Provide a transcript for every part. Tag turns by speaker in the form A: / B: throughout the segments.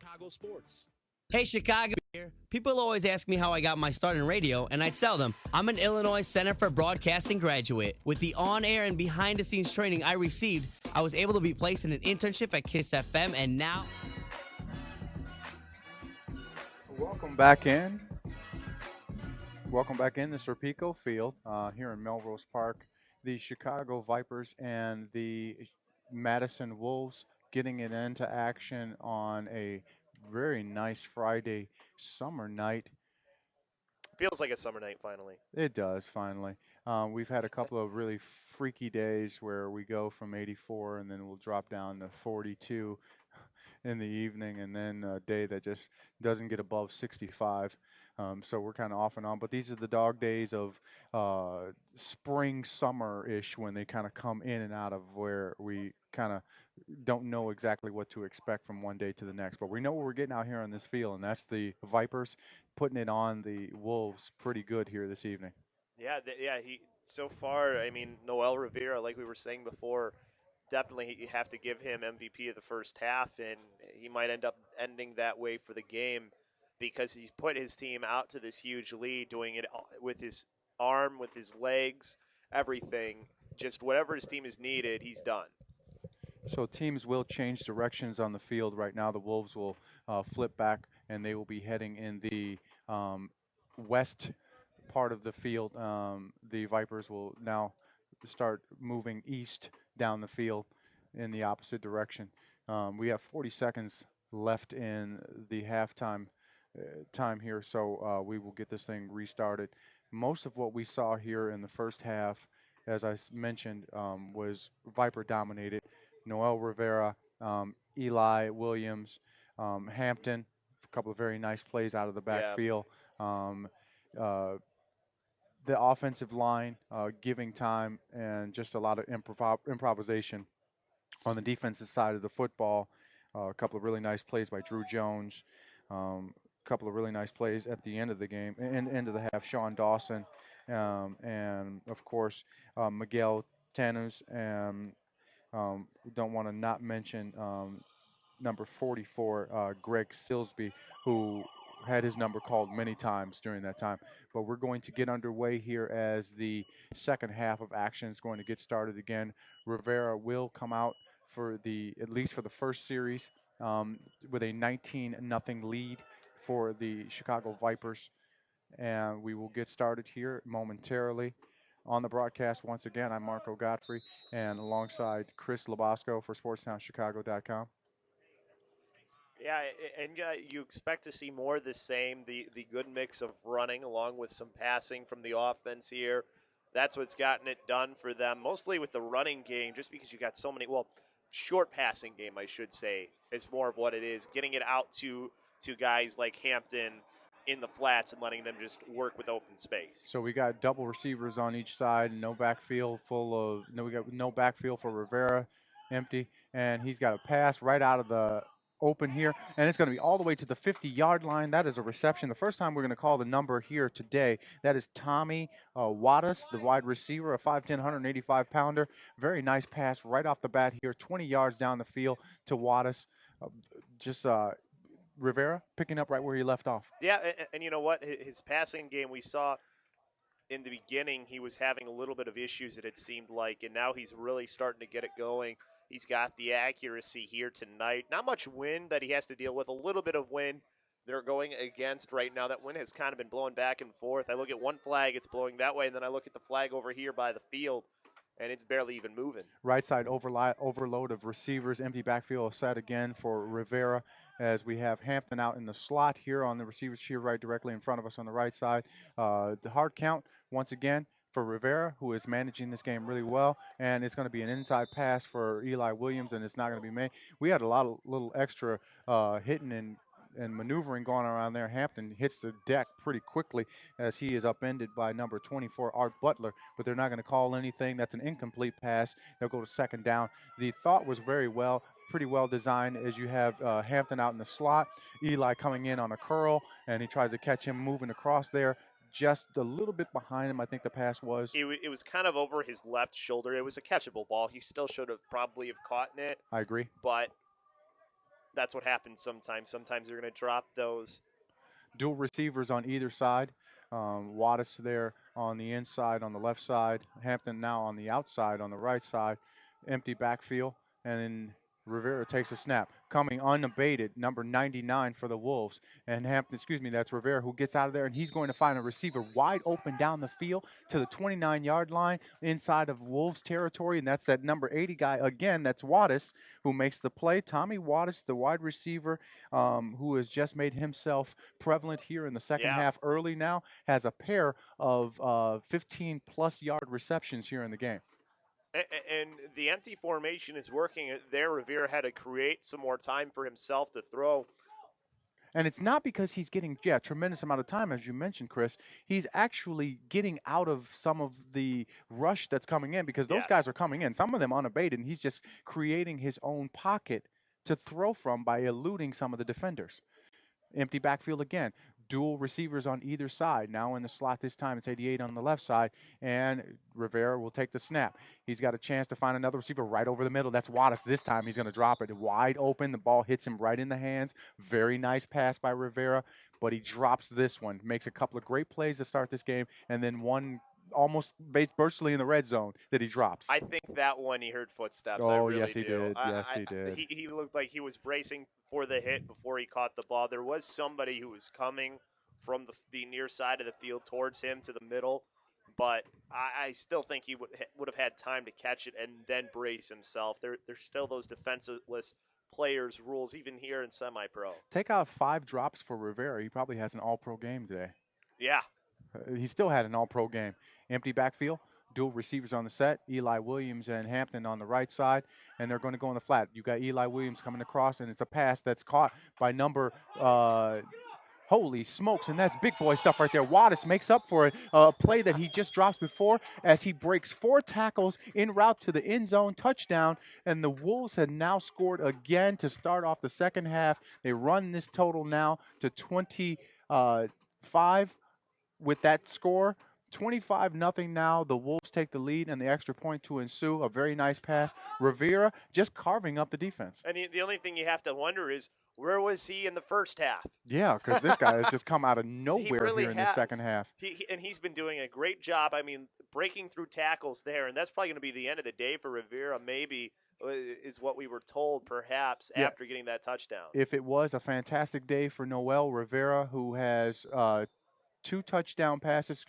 A: Chicago sports.
B: Hey, Chicago here. People always ask me how I got my start in radio, and I tell them I'm an Illinois Center for Broadcasting graduate. With the on air and behind the scenes training I received, I was able to be placed in an internship at KISS FM, and now.
C: Welcome back in. Welcome back in the Serpico Field here in Melrose Park. The Chicago Vipers and the Madison Wolves getting it into action on a very nice Friday summer night.
D: Feels like a summer night finally.
C: It does finally. We've had a couple of really freaky days where we go from 84 and then we'll drop down to 42 in the evening, and then a day that just doesn't get above 65. So we're kind of off and on. But these are the dog days of spring, summer ish when they kind of come in and out of where we kind of don't know exactly what to expect from one day to the next. But we know what we're getting out here on this field, and that's the Vipers putting it on the Wolves pretty good here this evening.
D: Yeah, yeah. He so far. I mean, Noel Rivera, like we were saying before, definitely you have to give him MVP of the first half, and he might end up ending that way for the game because he's put his team out to this huge lead, doing it with his arm, with his legs, everything. Just whatever his team is needed, he's done.
C: So teams will change directions on the field. Right now, the Wolves will flip back and they will be heading in the west part of the field. The Vipers will now start moving east down the field in the opposite direction. We have 40 seconds left in the halftime time here, so we will get this thing restarted. Most of what we saw here in the first half, as I mentioned, was Viper dominated. Noel Rivera, Eli Williams, Hampton, a couple of very nice plays out of the
D: Yeah,
C: backfield. Um, uh, the offensive line giving time and just a lot of improvisation on the defensive side of the football. A couple of really nice plays by Drew Jones. A couple of really nice plays at the end of the game, and end of the half. Sean Dawson, and of course Miguel Tanus. And don't want to not mention number 44, Greg Silsby, who had his number called many times during that time. But we're going to get underway here as the second half of action is going to get started again. Rivera will come out for at least for the first series, with a 19-0 lead for the Chicago Vipers. And we will get started here momentarily. On the broadcast, once again, I'm Marco Godfrey, and alongside Chris Labasco for SportsTownChicago.com.
D: yeah, and you expect to see more of the same. The good mix of running along with some passing from the offense here. That's what's gotten it done for them, mostly with the running game, just because you got so many. Well, short passing game, I should say, is more of what it is. Getting it out to guys like Hampton in the flats and letting them just work with open space.
C: So we got double receivers on each side, no backfield full of no. We got no backfield for Rivera, empty, and he's got a pass right out of the open here, and it's going to be all the way to the 50-yard line. That is a reception. The first time we're going to call the number here today. That is Tommy Wattis, the wide receiver, a 5'10", 185-pounder. Very nice pass right off the bat here, 20 yards down the field to Wattis. Uh, just Rivera picking up right where he left off.
D: Yeah, and you know what? His passing game, we saw in the beginning he was having a little bit of issues, it seemed like, and now he's really starting to get it going. He's got the accuracy here tonight. Not much wind that he has to deal with, a little bit of wind they're going against right now. That wind has kind of been blowing back and forth. I look at one flag, it's blowing that way, and then I look at the flag over here by the field, and it's barely even moving.
C: Right side overload of receivers, empty backfield set again for Rivera as we have Hampton out in the slot here on the receivers here right directly in front of us on the right side. The hard count once again for Rivera, who is managing this game really well, and it's going to be an inside pass for Eli Williams, and it's not going to be made. We had a lot of little extra hitting and maneuvering going around there. Hampton hits the deck pretty quickly as he is upended by number 24, Art Butler, but they're not going to call anything. That's an incomplete pass. They'll go to second down. The thought was pretty well designed as you have Hampton out in the slot, Eli coming in on a curl, and he tries to catch him moving across there. Just a little bit behind him, I think the pass was.
D: It was kind of over his left shoulder. It was a catchable ball. He still should have probably have caught it,
C: I agree.
D: but that's what happens sometimes. Sometimes they're going to drop those.
C: Dual receivers on either side. Wattis there on the inside on the left side. Hampton now on the outside on the right side. Empty backfield. And then Rivera takes a snap. Coming unabated, number 99 for the Wolves. And Hampton, excuse me, that's Rivera who gets out of there, and he's going to find a receiver wide open down the field to the 29-yard line inside of Wolves territory. And that's that number 80 guy again. That's Wattis who makes the play. Tommy Wattis, the wide receiver, who has just made himself prevalent here in the second
D: Yeah.
C: half early now, has a pair of 15 plus yard receptions here in the game.
D: And the empty formation is working there. Rivera had to create some more time for himself to throw.
C: And it's not because he's getting, yeah, tremendous amount of time, as you mentioned, Chris. He's actually getting out of some of the rush that's coming in because those guys
D: Yes.
C: are coming in, some of them unabated, and he's just creating his own pocket to throw from by eluding some of the defenders. Empty backfield again. Dual receivers on either side. Now in the slot this time, it's 88 on the left side, and Rivera will take the snap. He's got a chance to find another receiver right over the middle. That's Wattis. This time he's going to drop it wide open. The ball hits him right in the hands. Very nice pass by Rivera, but he drops this one. Makes a couple of great plays to start this game, and then one almost virtually in the red zone that he drops.
D: I think that one he heard footsteps. I
C: Oh,
D: really
C: yes, he
D: do.
C: did. Yes, he did.
D: He looked like he was bracing for the hit before he caught the ball. There was somebody who was coming from the near side of the field towards him to the middle, but I still think he would have had time to catch it and then brace himself. There's still those defenseless players rules even here in semi-pro.
C: Take out 5 drops for Rivera. He probably has an all-pro game today.
D: Yeah.
C: He still had an all-pro game. Empty backfield, dual receivers on the set, Eli Williams and Hampton on the right side, and they're going to go in the flat. You got Eli Williams coming across, and it's a pass that's caught by number holy smokes, and that's big boy stuff right there. Wattis makes up for it. A play that he just dropped before as he breaks 4 tackles en route to the end zone touchdown. And the Wolves had now scored again to start off the second half. They run this total now to 25 with that score. 25-0 now. The Wolves take the lead and the extra point to ensue. A very nice pass. Rivera just carving up the defense.
D: And the only thing you have to wonder is, where was he in the first half?
C: Yeah, because this guy has just come out of nowhere
D: really
C: here in the second half.
D: And he's been doing a great job. I mean, breaking through tackles there, and that's probably going to be the end of the day for Rivera. Maybe is what we were told, perhaps after getting that touchdown.
C: If it was a fantastic day for Noel Rivera, who has 3 touchdown passes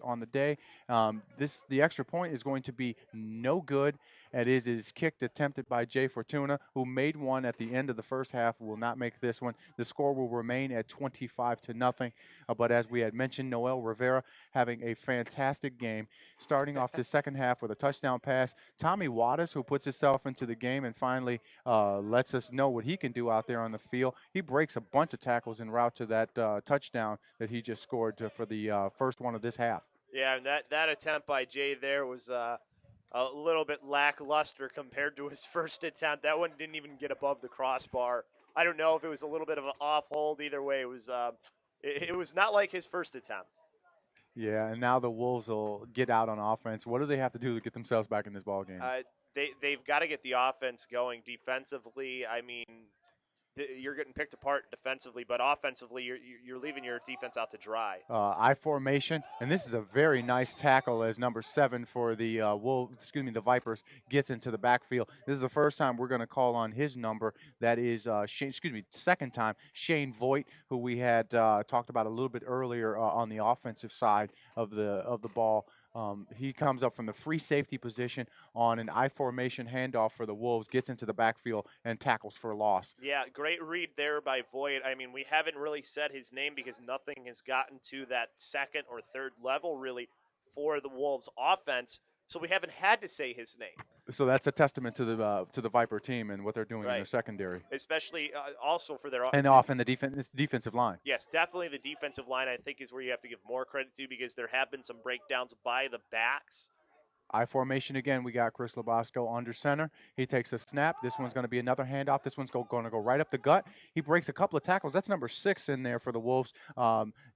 C: on the day. The extra point is going to be no good. It is kicked attempted by Jay Fortuna, who made one at the end of the first half. Will not make this one. The score will remain at 25-0. But as we had mentioned, Noel Rivera having a fantastic game, starting off the second half with a touchdown pass. Tommy Wattis, who puts himself into the game and finally lets us know what he can do out there on the field. He breaks a bunch of tackles en route to that touchdown that he just scored for the first one of this half.
D: Yeah, and that attempt by Jay there was a little bit lackluster compared to his first attempt. That one didn't even get above the crossbar. I don't know if it was a little bit of an off hold. Either way, it was not like his first attempt.
C: Yeah, and now the Wolves will get out on offense. What do they have to do to get themselves back in this ball game?
D: They've got to get the offense going defensively. I mean, you're getting picked apart defensively, but offensively, you're leaving your defense out to dry.
C: I formation, and this is a very nice tackle as number 7 for the the Vipers gets into the backfield. This is the first time we're going to call on his number. That is second time Shane Voigt, who we had talked about a little bit earlier on the offensive side of the ball. He comes up from the free safety position on an I formation handoff for the Wolves, gets into the backfield and tackles for a loss.
D: Yeah, great read there by Voigt. I mean, we haven't really said his name because nothing has gotten to that second or third level really for the Wolves offense, so we haven't had to say his name.
C: So that's a testament to the Viper team and what they're doing in their secondary,
D: especially also for their
C: and off in the defensive line.
D: Yes, definitely the defensive line I think is where you have to give more credit to because there have been some breakdowns by the backs
C: I formation again. We got Chris Labasco under center. He takes a snap. This one's going to be another handoff. This one's going to go right up the gut. He breaks a couple of tackles. That's number 6 in there for the Wolves.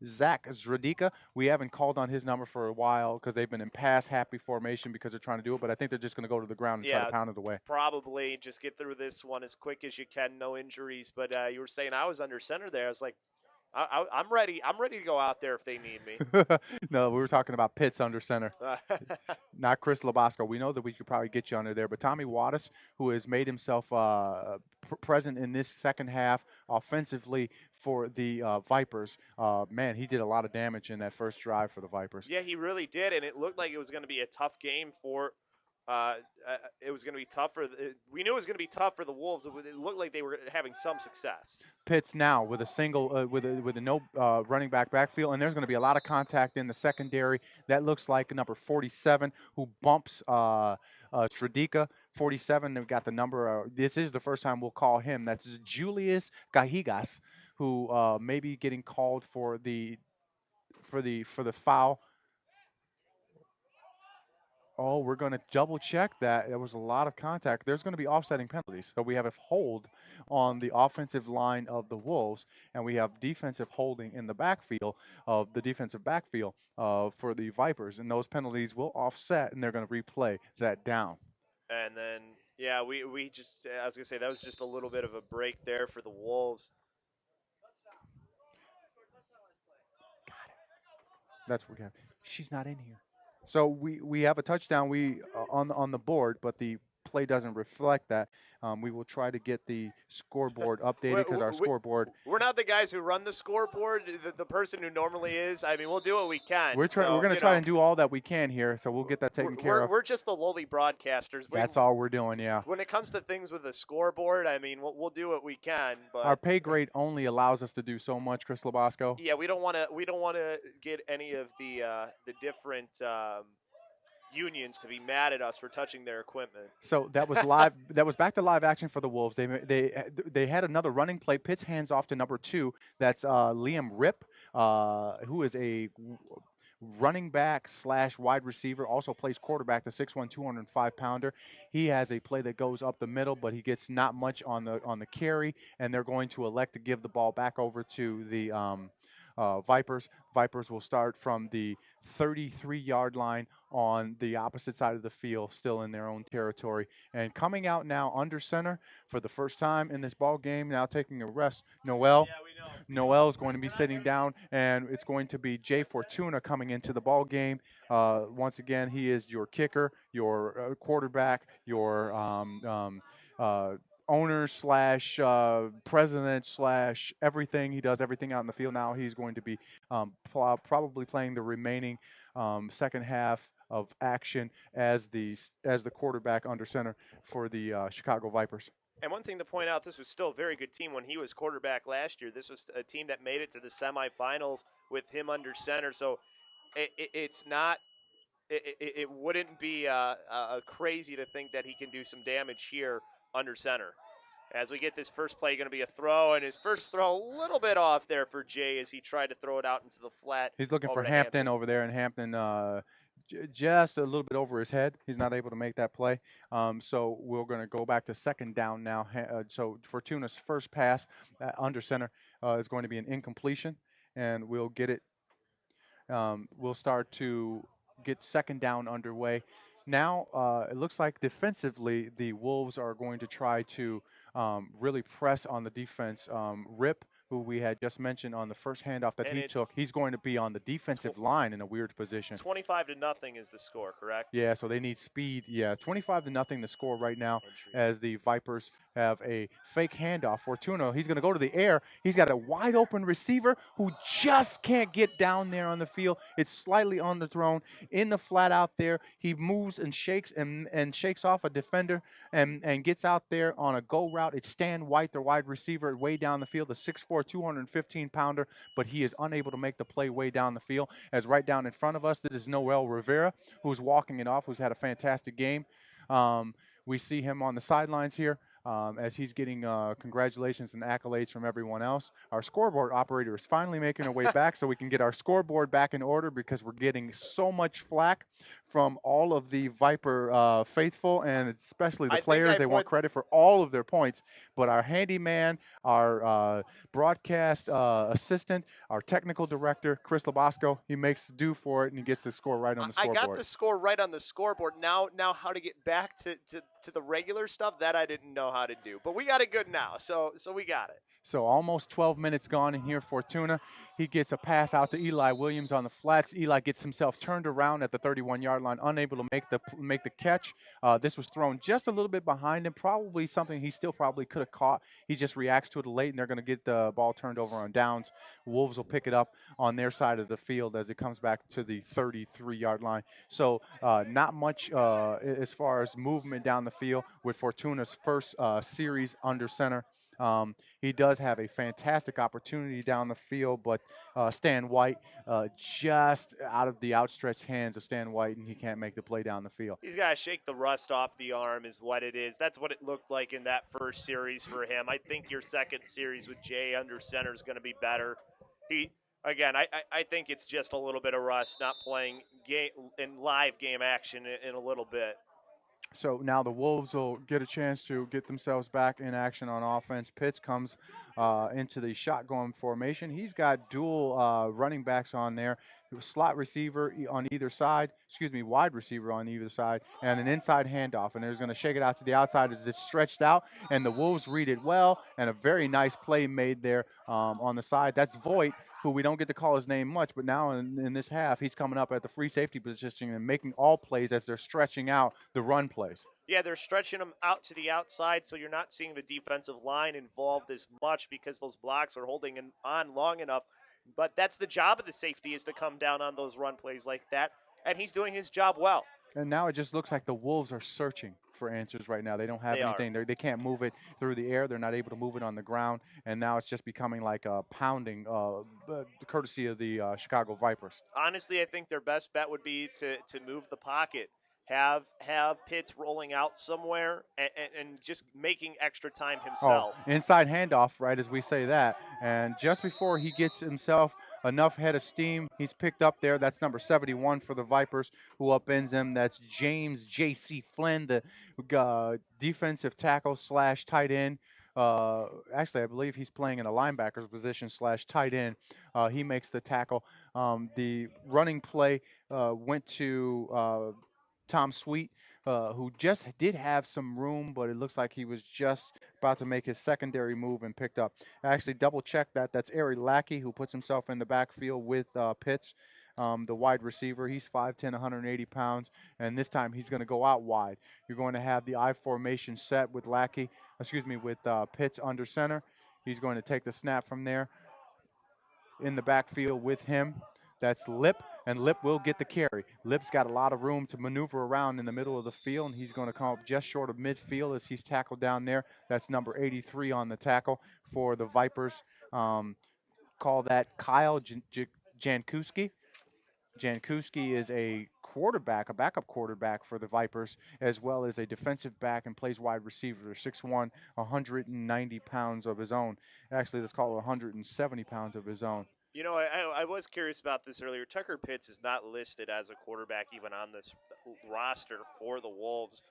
C: Zach Zradika. We haven't called on his number for a while because they've been in pass happy formation because they're trying to do it. But I think they're just going to go to the ground and try to
D: Yeah,
C: pound it away.
D: probably just get through this one as quick as you can, no injuries. But you were saying I was under center there. I was like, I'm ready. I'm ready to go out there if they need me.
C: No, we were talking about Pitts under center, not Chris Labasco. We know that we could probably get you under there, but Tommy Wattis, who has made himself present in this second half offensively for the Vipers, man, he did a lot of damage in that first drive for the Vipers.
D: Yeah, he really did, and it looked like it was going to be a tough game for. It was going to be tough for. We knew it was going to be tough for the Wolves. It looked like they were having some success.
C: Pitts now with a single with a no running back backfield, and there's going to be a lot of contact in the secondary. That looks like number 47 who bumps Stradika. 47. They've got the number. This is the first time we'll call him. That's Julius Gahigas, who may be getting called for the foul. Oh, we're going to double check that. There was a lot of contact. There's going to be offsetting penalties. So we have a hold on the offensive line of the Wolves, and we have defensive holding in the backfield of the defensive backfield for the Vipers. And those penalties will offset, and they're going to replay that down.
D: And then, yeah, we just, I was going to say, that was just a little bit of a break there for the Wolves.
C: That's what we have. She's not in here. So we have a touchdown on the board, but the play doesn't reflect that. We will try to get the scoreboard updated because our scoreboard.
D: We're not the guys who run the scoreboard. The person who normally is. I mean, we'll do what we can.
C: We're going to try and do all that we can here, so we'll get that taken care of.
D: We're just the lowly broadcasters.
C: That's all we're doing, yeah.
D: When it comes to things with the scoreboard, I mean, we'll do what we can. But
C: our pay grade only allows us to do so much, Chris Labasco.
D: Yeah, we don't want to get any of the different. Unions to be mad at us for touching their equipment.
C: So that was live. That was back to live action for the Wolves. They had another running play. Pitts hands off to number 2. That's Liam Rip, who is a running back / wide receiver, also plays quarterback, the 6'1", 205-pounder. He has a play that goes up the middle, but he gets not much on the carry, and they're going to elect to give the ball back over to the Vipers. Vipers will start from the 33-yard line on the opposite side of the field, still in their own territory. And coming out now under center for the first time in this ball game, now taking a rest, Noel.
D: Yeah, we know.
C: Noel is going to be sitting down, and it's going to be Jay Fortuna coming into the ball game. Once again, he is your kicker, your quarterback, your owner / president / everything. He does everything out in the field now. He's going to be probably playing the remaining second half of action as the quarterback under center for the Chicago Vipers.
D: And one thing to point out, this was still a very good team when he was quarterback last year. This was a team that made it to the semifinals with him under center. So it's not. It wouldn't be crazy to think that he can do some damage here under center. As we get this first play, going to be a throw, and his first throw a little bit off there for Jay as he tried to throw it out into the flat.
C: He's looking for Hampton over there, and Hampton just a little bit over his head. He's not able to make that play. So we're going to go back to second down now. So Fortuna's first pass under center is going to be an incompletion, and we'll get it. We'll start to get second down underway. Now it looks like defensively the Wolves are going to try to really press on the defense. Rip, who we had just mentioned on the first handoff that he took, he's going to be on the defensive line in a weird position.
D: 25-0 is the score, correct?
C: Yeah, so they need speed. Yeah, 25-0 the score right now as the Vipers have a fake handoff. Fortuna, he's going to go to the air. He's got a wide open receiver who just can't get down there on the field. It's slightly underthrown in the flat out there. He moves and shakes and shakes off a defender and gets out there on a go route. It's Stan White, the wide receiver, way down the field, the 6'4", 215-pounder, but he is unable to make the play way down the field. As right down in front of us, this is Noel Rivera, who's walking it off, who's had a fantastic game. We see him on the sidelines here. as he's getting congratulations and accolades from everyone else. Our scoreboard operator is finally making her way back so we can get our scoreboard back in order because we're getting so much flack from all of the Viper faithful and especially the
D: I think
C: players.
D: I
C: They want
D: put
C: credit for all of their points, but our handyman, our broadcast assistant, our technical director, Chris Labasco, he makes do for it and he gets the score right on the
D: I got
C: scoreboard.
D: the score right on the scoreboard. Now how to get back to the regular stuff that I didn't know how to do. But we got it good now. So we got it.
C: So almost 12 minutes gone in here. Fortuna, he gets a pass out to Eli Williams on the flats. Eli gets himself turned around at the 31-yard line, unable to make the catch. This was thrown just a little bit behind him, probably something he still probably could have caught. He just reacts to it late, and they're going to get the ball turned over on downs. Wolves will pick it up on their side of the field as it comes back to the 33-yard line. So not much as far as movement down the field with Fortuna's first series under center. He does have a fantastic opportunity down the field, but Stan White just out of the outstretched hands of Stan White, and he can't make the play down the field.
D: He's got to shake the rust off the arm, is what it is. That's what it looked like in that first series for him. I think your second series with Jay under center is going to be better. He again, I think it's just a little bit of rust, not playing game in live game action in a little bit.
C: So now the Wolves will get a chance to get themselves back in action on offense. Pitts comes into the shotgun formation. He's got dual running backs on there, slot receiver on either side, excuse me, wide receiver on either side, and an inside handoff. And they're going to shake it out to the outside as it's stretched out, and the Wolves read it well, and a very nice play made there on the side. That's Voigt, who we don't get to call his name much, but now in this half, he's coming up at the free safety position and making all plays as they're stretching out the run plays.
D: Yeah, they're stretching them out to the outside, so you're not seeing the defensive line involved as much because those blocks are holding on long enough. But that's the job of the safety, is to come down on those run plays like that, and he's doing his job well.
C: And now it just looks like the Wolves are searching for answers right now. They don't have
D: They are.
C: anything. They can't move it through the air. They're not able to move it on the ground. And now it's just becoming like a pounding, courtesy of the Chicago Vipers.
D: Honestly, I think their best bet would be to move the pocket, have Pitts rolling out somewhere, and just making extra time
C: Oh,
D: himself.
C: inside handoff, right as we say that. And just before he gets himself enough head of steam, he's picked up there. That's number 71 for the Vipers, who upends him. That's James J.C. Flynn, the defensive tackle slash tight end. Actually, I believe he's playing in a linebacker's position slash tight end. He makes the tackle. The running play went to Tom Sweet, who just did have some room, but it looks like he was just about to make his secondary move and picked up. I actually double checked that. That's Ari Lackey, who puts himself in the backfield with Pitts, the wide receiver. He's 5'10", 180 pounds, and this time he's going to go out wide. You're going to have the I formation set with with Pitts under center. He's going to take the snap from there in the backfield with him. That's Lip, and Lip will get the carry. Lip's got a lot of room to maneuver around in the middle of the field, and he's going to come up just short of midfield as he's tackled down there. That's number 83 on the tackle for the Vipers. Call that Kyle Jankowski. Jankowski is a quarterback, a backup quarterback for the Vipers, as well as a defensive back and plays wide receiver, 6'1", 190 pounds of his own. Actually, let's call it 170 pounds of his own.
D: You know, I was curious about this earlier. Tucker Pitts is not listed as a quarterback even on this roster for the Wolves.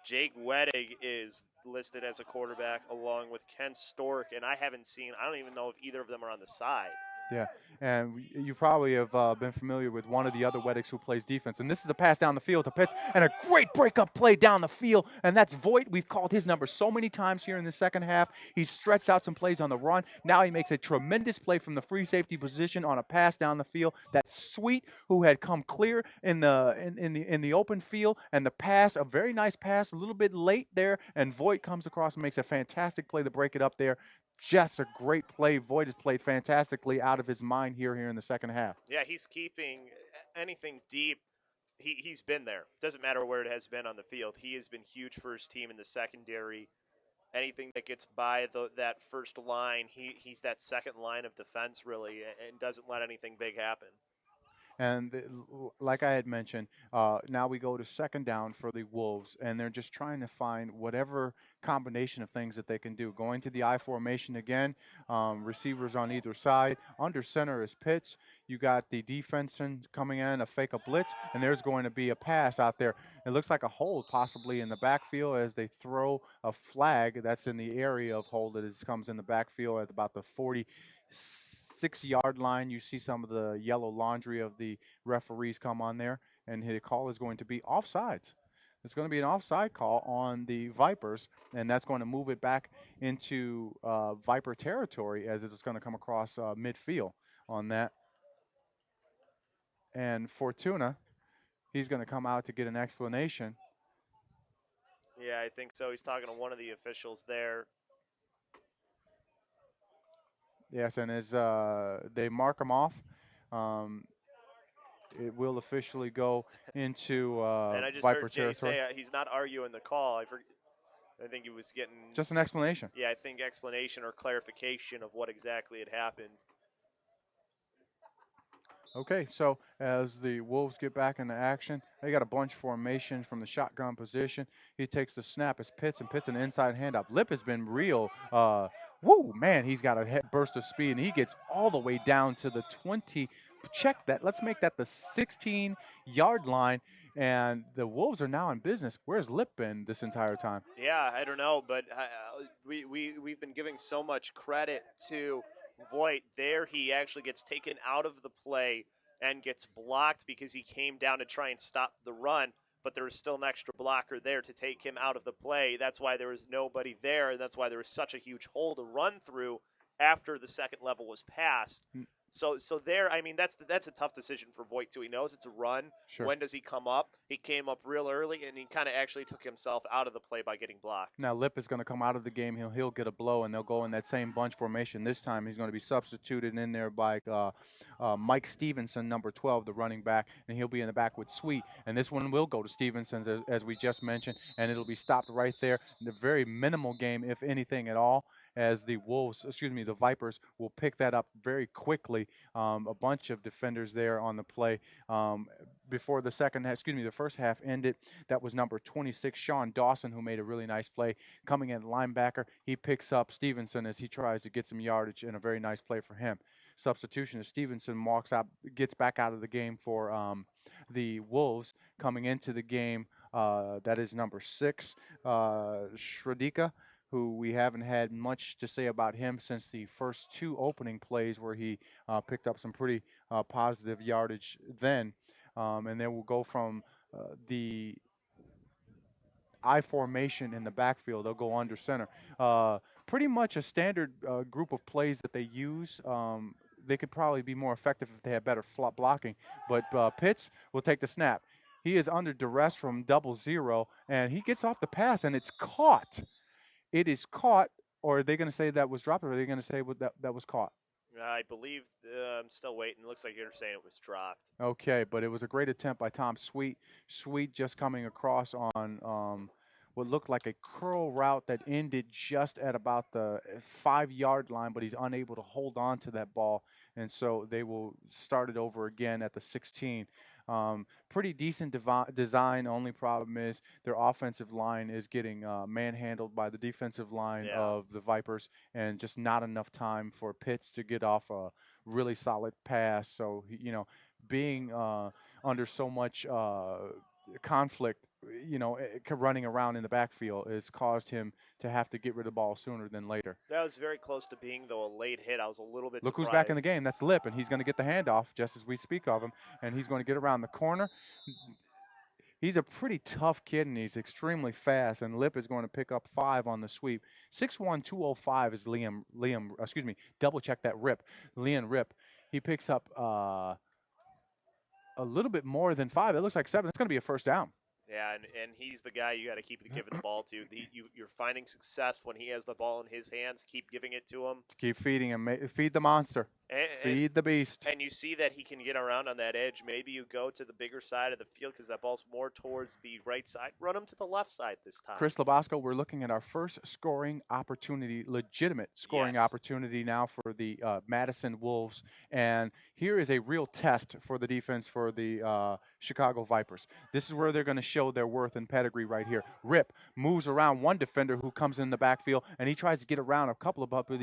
D: Jake Wettig is listed as a quarterback along with Ken Stork, and I don't even know if either of them are on the side.
C: Yeah, and you probably have been familiar with one of the other Weddicks who plays defense. And this is a pass down the field to Pitts, and a great breakup play down the field. And that's Voigt. We've called his number so many times here in the second half. He's stretched out some plays on the run. Now he makes a tremendous play from the free safety position on a pass down the field. That's Sweet, who had come clear in the open field, and the pass, a very nice pass, a little bit late there, and Voigt comes across and makes a fantastic play to break it up there. Just a great play. Voigt has played fantastically out of his mind here in the second half.
D: Yeah, he's keeping anything deep. He's been there. Doesn't matter where it has been on the field. He has been huge for his team in the secondary. Anything that gets by that first line, he's that second line of defense really, and doesn't let anything big happen.
C: And like I had mentioned, now we go to second down for the Wolves, and they're just trying to find whatever combination of things that they can do. Going to the I formation again, receivers on either side. Under center is Pitts. You got the defense coming in, a fake a blitz, and there's going to be a pass out there. It looks like a hold possibly in the backfield as they throw a flag that's in the area of hold that comes in the backfield at about the 46-yard line. You see some of the yellow laundry of the referees come on there, and the call is going to be offsides. It's going to be an offside call on the Vipers, and that's going to move it back into Viper territory as it's going to come across midfield on that. And Fortuna, he's going to come out to get an explanation.
D: Yeah, I think so. He's talking to one of the officials there.
C: Yes, and as they mark him off, um, it will officially go into
D: And I just
C: Viper
D: heard Jay
C: territory.
D: say he's not arguing the call. I think he was getting,
C: Just an explanation.
D: yeah, I think explanation or clarification of what exactly had happened.
C: Okay, so as the Wolves get back into action, they got a bunch formation from the shotgun position. He takes the snap as Pitts, and Pitts an inside handoff. Lip has been real. Woo, man, he's got a burst of speed, and he gets all the way down to the 20. Check that. Let's make that the 16-yard line, and the Wolves are now in business. Where's Lip been this entire time?
D: Yeah, I don't know, but we've been giving so much credit to Voigt. There, he actually gets taken out of the play and gets blocked because he came down to try and stop the run, but there was still an extra blocker there to take him out of the play. That's why there was nobody there, and that's why there was such a huge hole to run through after the second level was passed. So there, I mean, that's a tough decision for Voigt too. He knows it's a run.
C: Sure.
D: When does he come up? He came up real early, and he kind of actually took himself out of the play by getting blocked.
C: Now Lip is going to come out of the game. He'll get a blow, and they'll go in that same bunch formation. This time he's going to be substituted in there by Mike Stevenson, number 12, the running back, and he'll be in the back with Sweet. And this one will go to Stevenson, as we just mentioned, and it'll be stopped right there. In a very minimal game, if anything at all, as the the Vipers will pick that up very quickly. A bunch of defenders there on the play before the first half ended. That was number 26, Sean Dawson, who made a really nice play coming in linebacker. He picks up Stevenson as he tries to get some yardage, and a very nice play for him. Substitution as Stevenson gets back out of the game for the Wolves. Coming into the game, that is number 6, Shradika, who we haven't had much to say about him since the first 2 opening plays where he picked up some pretty positive yardage then. And then we'll go from the I formation in the backfield. They'll go under center. Pretty much a standard group of plays that they use. They could probably be more effective if they had better flop blocking. But Pitts will take the snap. He is under duress from 00, and he gets off the pass, and it's caught. It is caught, or are they going to say that was dropped, or are they going to say that was caught?
D: I believe I'm still waiting. It looks like you're saying it was dropped.
C: Okay, but it was a great attempt by Tom Sweet. Sweet just coming across on what looked like a curl route that ended just at about the 5-yard line, but he's unable to hold on to that ball, and so they will start it over again at the 16. Pretty decent design. Only problem is their offensive line is getting manhandled by the defensive line of the Vipers, and just not enough time for Pitts to get off a really solid pass. So, being under so much conflict, running around in the backfield has caused him to have to get rid of the ball sooner than later.
D: That was very close to being, though, a late hit. I was a little bit
C: Look
D: surprised.
C: who's back in the game. That's Lip, and he's going to get the handoff just as we speak of him, and he's going to get around the corner. He's a pretty tough kid, and he's extremely fast, and Lip is going to pick up 5 on the sweep. 6'1", 205 is double check that Rip. Liam Rip. He picks up a little bit more than 5. It looks like 7. It's going to be a first down.
D: Yeah, and he's the guy you got to keep giving the ball to. You're finding success when he has the ball in his hands. Keep giving it to him.
C: Keep feeding him. Feed the monster.
D: And,
C: Feed the beast.
D: and you see that he can get around on that edge. Maybe you go to the bigger side of the field because that ball's more towards the right side. Run him to the left side this time.
C: Chris Labasco, we're looking at our first scoring opportunity, legitimate scoring
D: Yes.
C: opportunity now for the Madison Wolves. And here is a real test for the defense for the Chicago Vipers. This is where they're going to show their worth and pedigree right here. Rip moves around one defender who comes in the backfield, and he tries to get around a couple of up, but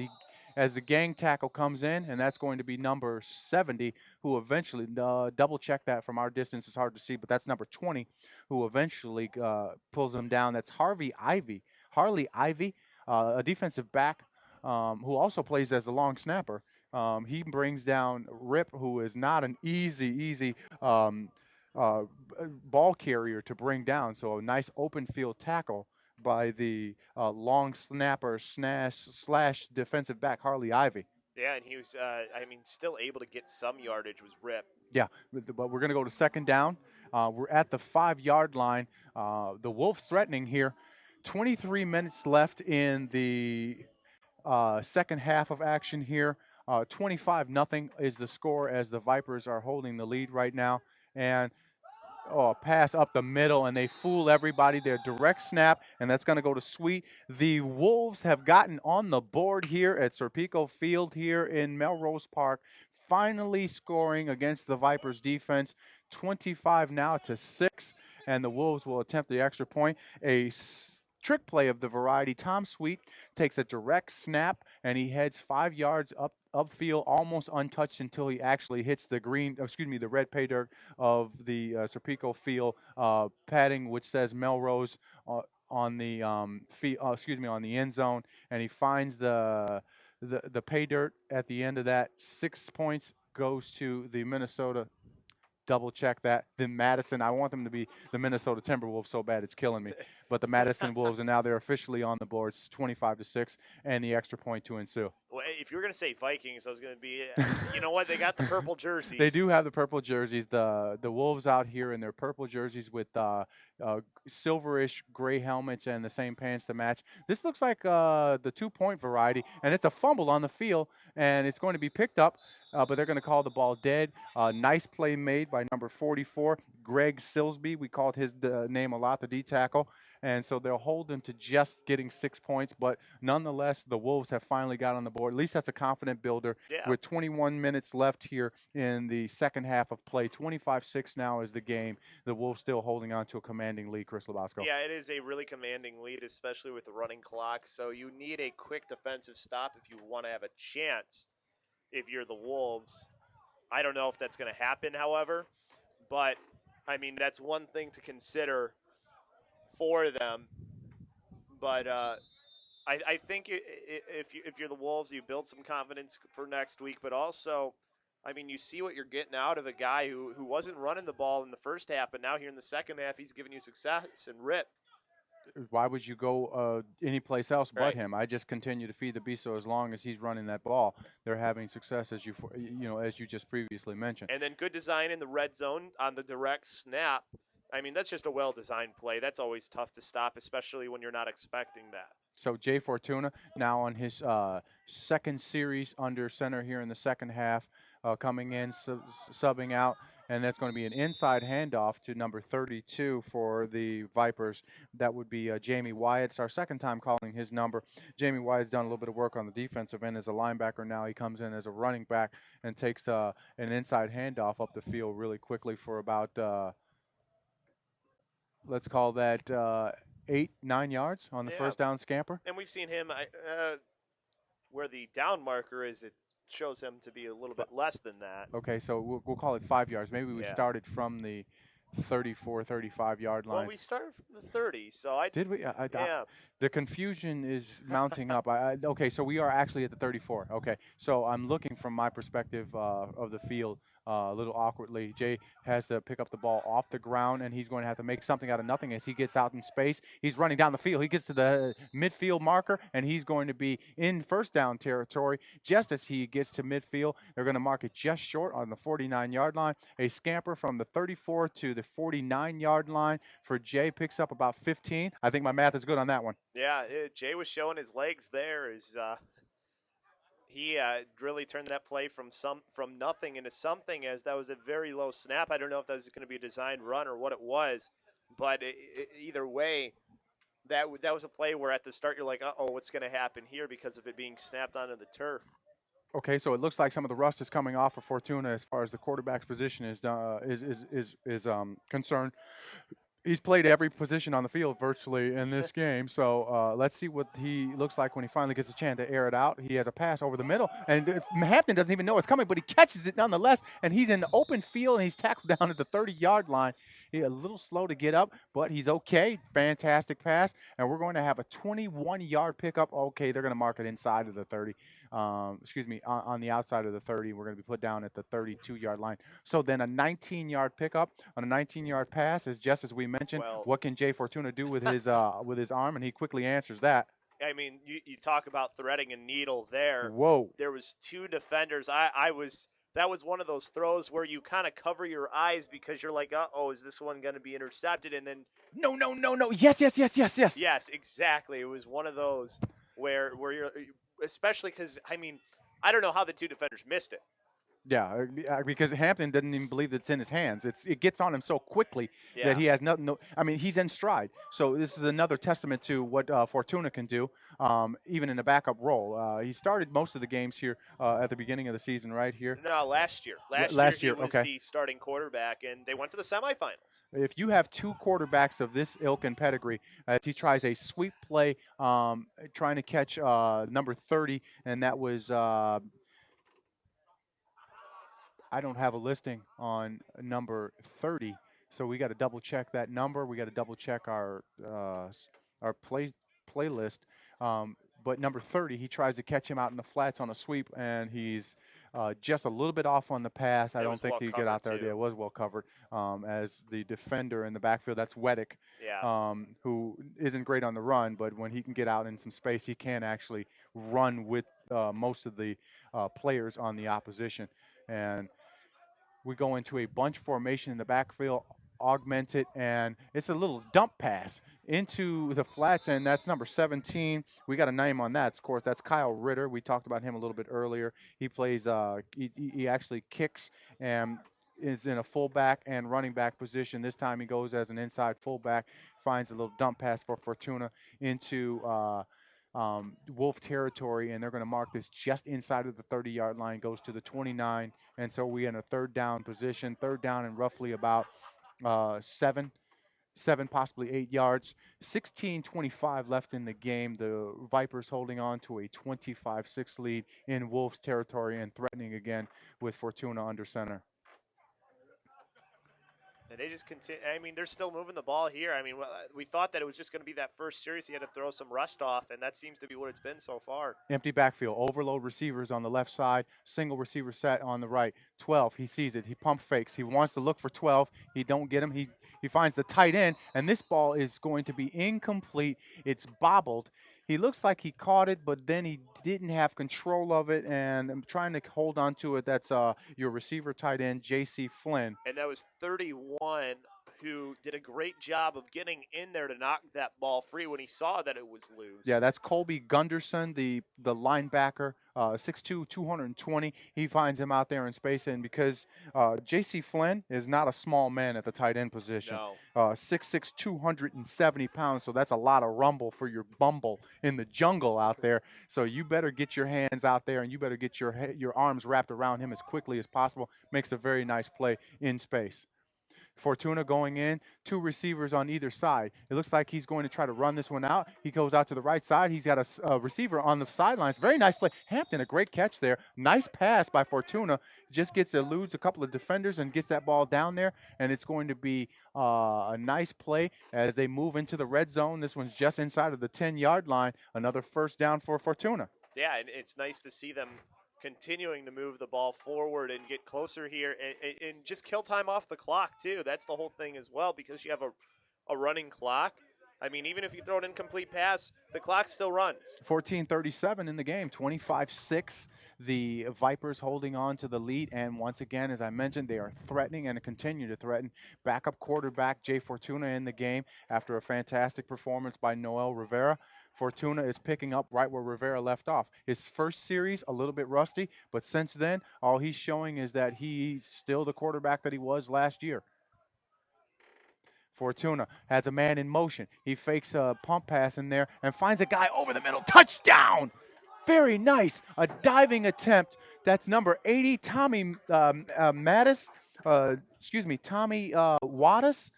C: as the gang tackle comes in, and that's going to be number 70, who eventually double check that from our distance. It's hard to see, but that's number 20, who eventually pulls him down. That's Harley Ivy, a defensive back who also plays as a long snapper. He brings down Rip, who is not an easy um, uh, ball carrier to bring down. So a nice open field tackle by the long snapper slash defensive back Harley Ivy.
D: Yeah, and he was, still able to get some yardage was Rip.
C: Yeah, but we're going to go to second down. We're at the 5-yard line. The Wolves threatening here. 23 minutes left in the second half of action here. 25-0 is the score as the Vipers are holding the lead right now. And a pass up the middle, and they fool everybody. Their direct snap, and that's going to go to Sweet. The Wolves have gotten on the board here at Serpico Field here in Melrose Park, finally scoring against the Vipers defense, 25 now to 6, and the Wolves will attempt the extra point. Trick play of the variety. Tom Sweet takes a direct snap, and he heads 5 yards upfield, almost untouched until he actually hits the the red pay dirt of the Serpico Field padding, which says Melrose on the on the end zone, and he finds the pay dirt at the end of that. 6 points goes to the Minnesota. Double check that. Then Madison. I want them to be the Minnesota Timberwolves so bad it's killing me. But the Madison Wolves, and now they're officially on the board. It's 25 to 6, and the extra point to ensue.
D: Well, if you were going to say Vikings, I was going to be, you know what? They got the purple jerseys.
C: They do have the purple jerseys. The Wolves out here in their purple jerseys with silverish gray helmets and the same pants to match. This looks like the 2-point variety, and it's a fumble on the field, and it's going to be picked up, but they're going to call the ball dead. Nice play made by number 44, Greg Silsby. We called his name a lot, the D tackle. And so they'll hold them to just getting 6 points, but nonetheless, the Wolves have finally got on the board. At least that's a confident builder.
D: Yeah.
C: With 21 minutes left here in the second half of play, 25-6 now is the game. The Wolves still holding on to a commanding lead, Chris Labasco.
D: Yeah, it is a really commanding lead, especially with the running clock. So you need a quick defensive stop if you want to have a chance if you're the Wolves. I don't know if that's going to happen, however, but, that's one thing to consider for them. But I think if you're the Wolves, you build some confidence for next week. But also, you see what you're getting out of a guy who wasn't running the ball in the first half, but now here in the second half, he's giving you success and Rip.
C: Why would you go any place else but
D: Right.
C: him? I just continue to feed the beast. So as long as he's running that ball, they're having success, as you just previously mentioned.
D: And then good design in the red zone on the direct snap. That's just a well-designed play. That's always tough to stop, especially when you're not expecting that.
C: So Jay Fortuna now on his second series under center here in the second half, coming in, subbing out, and that's going to be an inside handoff to number 32 for the Vipers. That would be Jamie Wyatt. It's our second time calling his number. Jamie Wyatt's done a little bit of work on the defensive end as a linebacker. Now he comes in as a running back and takes an inside handoff up the field really quickly for about let's call that 8-9 yards on the first down scamper.
D: And we've seen him where the down marker is. It shows him to be a little bit less than that.
C: Okay, so we'll call it 5 yards. Maybe we started from the 34, 35-yard line.
D: Well, we started from the 30, so I
C: did we?
D: yeah.
C: The confusion is mounting up. Okay, so we are actually at the 34. Okay, so I'm looking from my perspective of the field a little awkwardly. Jay has to pick up the ball off the ground, and he's going to have to make something out of nothing as he gets out in space. He's running down the field. He gets to the midfield marker, and he's going to be in first down territory. Just as he gets to midfield, they're going to mark it just short on the 49-yard line. A scamper from the 34 to the 49-yard line for Jay picks up about 15. I think my math is good on that one.
D: Yeah, Jay was showing his legs there. He really turned that play from nothing into something, as that was a very low snap. I don't know if that was going to be a designed run or what it was, but either way, that was a play where at the start you're like, oh, what's going to happen here because of it being snapped onto the turf.
C: Okay, so it looks like some of the rust is coming off of Fortuna as far as the quarterback's position is concerned. He's played every position on the field virtually in this game. So let's see what he looks like when he finally gets a chance to air it out. He has a pass over the middle, and Hampton doesn't even know it's coming, but he catches it nonetheless. And he's in the open field, and he's tackled down at the 30-yard line. He's a little slow to get up, but he's okay. Fantastic pass, and we're going to have a 21-yard pickup. Okay, they're going to mark it inside of the 30. Excuse me, on the outside of the 30. We're going to be put down at the 32-yard line. So then a 19-yard pickup on a 19-yard pass is just as we mentioned.
D: Well,
C: What can Jay Fortuna do with his arm? And he quickly answers that.
D: I mean, you talk about threading a needle there.
C: Whoa.
D: There was two defenders. I was that was one of those throws where you kind of cover your eyes because you're like, oh, is this one going to be intercepted? And then
C: No, no, no, no. Yes, yes, yes, yes, yes.
D: yes, exactly. It was one of those where you're, especially because I mean, I don't know how the two defenders missed it.
C: Yeah, because Hampton doesn't even believe that it's in his hands. It gets on him so quickly that
D: Yeah.
C: he has nothing. No, I mean, he's in stride. So this is another testament to what Fortuna can do, even in a backup role. He started most of the games here at the beginning of the season, right here.
D: No, last year. Last year
C: Last
D: he
C: year,
D: was
C: okay.
D: the starting quarterback, and they went to the semifinals.
C: If you have two quarterbacks of this ilk and pedigree, as he tries a sweep play, trying to catch number 30, and that was I don't have a listing on number 30, so we got to double check that number. We got to double check our playlist. But number 30, he tries to catch him out in the flats on a sweep, and he's just a little bit off on the pass. I
D: It
C: don't
D: was
C: think
D: well
C: he could get
D: covered
C: out there.
D: too.
C: Yeah, it was well covered. As the defender in the backfield, that's Weddick,
D: Yeah.
C: who isn't great on the run, but when he can get out in some space, he can actually run with most of the players on the opposition. And we go into a bunch formation in the backfield, augment it, and it's a little dump pass into the flats, and that's number 17. We got a name on that. Of course, that's Kyle Ritter. We talked about him a little bit earlier. He plays, he actually kicks and is in a fullback and running back position. This time he goes as an inside fullback, finds a little dump pass for Fortuna into Wolf territory, and they're going to mark this just inside of the 30-yard line, goes to the 29, and so we in a third down position, third down and roughly about seven, possibly 8 yards. 16:25 left in the game. The Vipers holding on to a 25-6 lead in Wolves territory and threatening again with Fortuna under center.
D: And they just continue. I mean, they're still moving the ball here. I mean, we thought that it was just going to be that first series. He had to throw some rust off, and that seems to be what it's been so far.
C: Empty backfield, overload receivers on the left side, single receiver set on the right. 12, he sees it. He pump fakes. He wants to look for 12. He don't get him. He finds the tight end, and this ball is going to be incomplete. It's bobbled. He looks like he caught it, but then he didn't have control of it, and I'm trying to hold on to it. That's your receiver tight end, J.C. Flynn.
D: And that was 31, who did a great job of getting in there to knock that ball free when he saw that it was loose.
C: Yeah, that's Colby Gunderson, the linebacker, 6'2", 220. He finds him out there in space, and because J.C. Flynn is not a small man at the tight end position,
D: No.
C: 6'6", 270 pounds, so that's a lot of rumble for your bumble in the jungle out there. So you better get your hands out there, and you better get your arms wrapped around him as quickly as possible. Makes a very nice play in space. Fortuna going in, two receivers on either side. It looks like he's going to try to run this one out. He goes out to the right side. He's got a receiver on the sidelines. Very nice play. Hampton, a great catch there. Nice pass by Fortuna. Just eludes a couple of defenders and gets that ball down there. And it's going to be a nice play as they move into the red zone. This one's just inside of the 10-yard line. Another first down for Fortuna.
D: Yeah, and it's nice to see them continuing to move the ball forward and get closer here and just kill time off the clock, too. That's the whole thing as well, because you have a running clock. I mean, even if you throw an incomplete pass, the clock still runs.
C: 14:37 in the game, 25-6. The Vipers holding on to the lead, and once again, as I mentioned, they are threatening and continue to threaten. Backup quarterback Jay Fortuna in the game after a fantastic performance by Noel Rivera. Fortuna is picking up right where Rivera left off. His first series, a little bit rusty, but since then, all he's showing is that he's still the quarterback that he was last year. Fortuna has a man in motion. He fakes a pump pass in there and finds a guy over the middle. Touchdown! Very nice. A diving attempt. That's number 80, Tommy Tommy Wattis.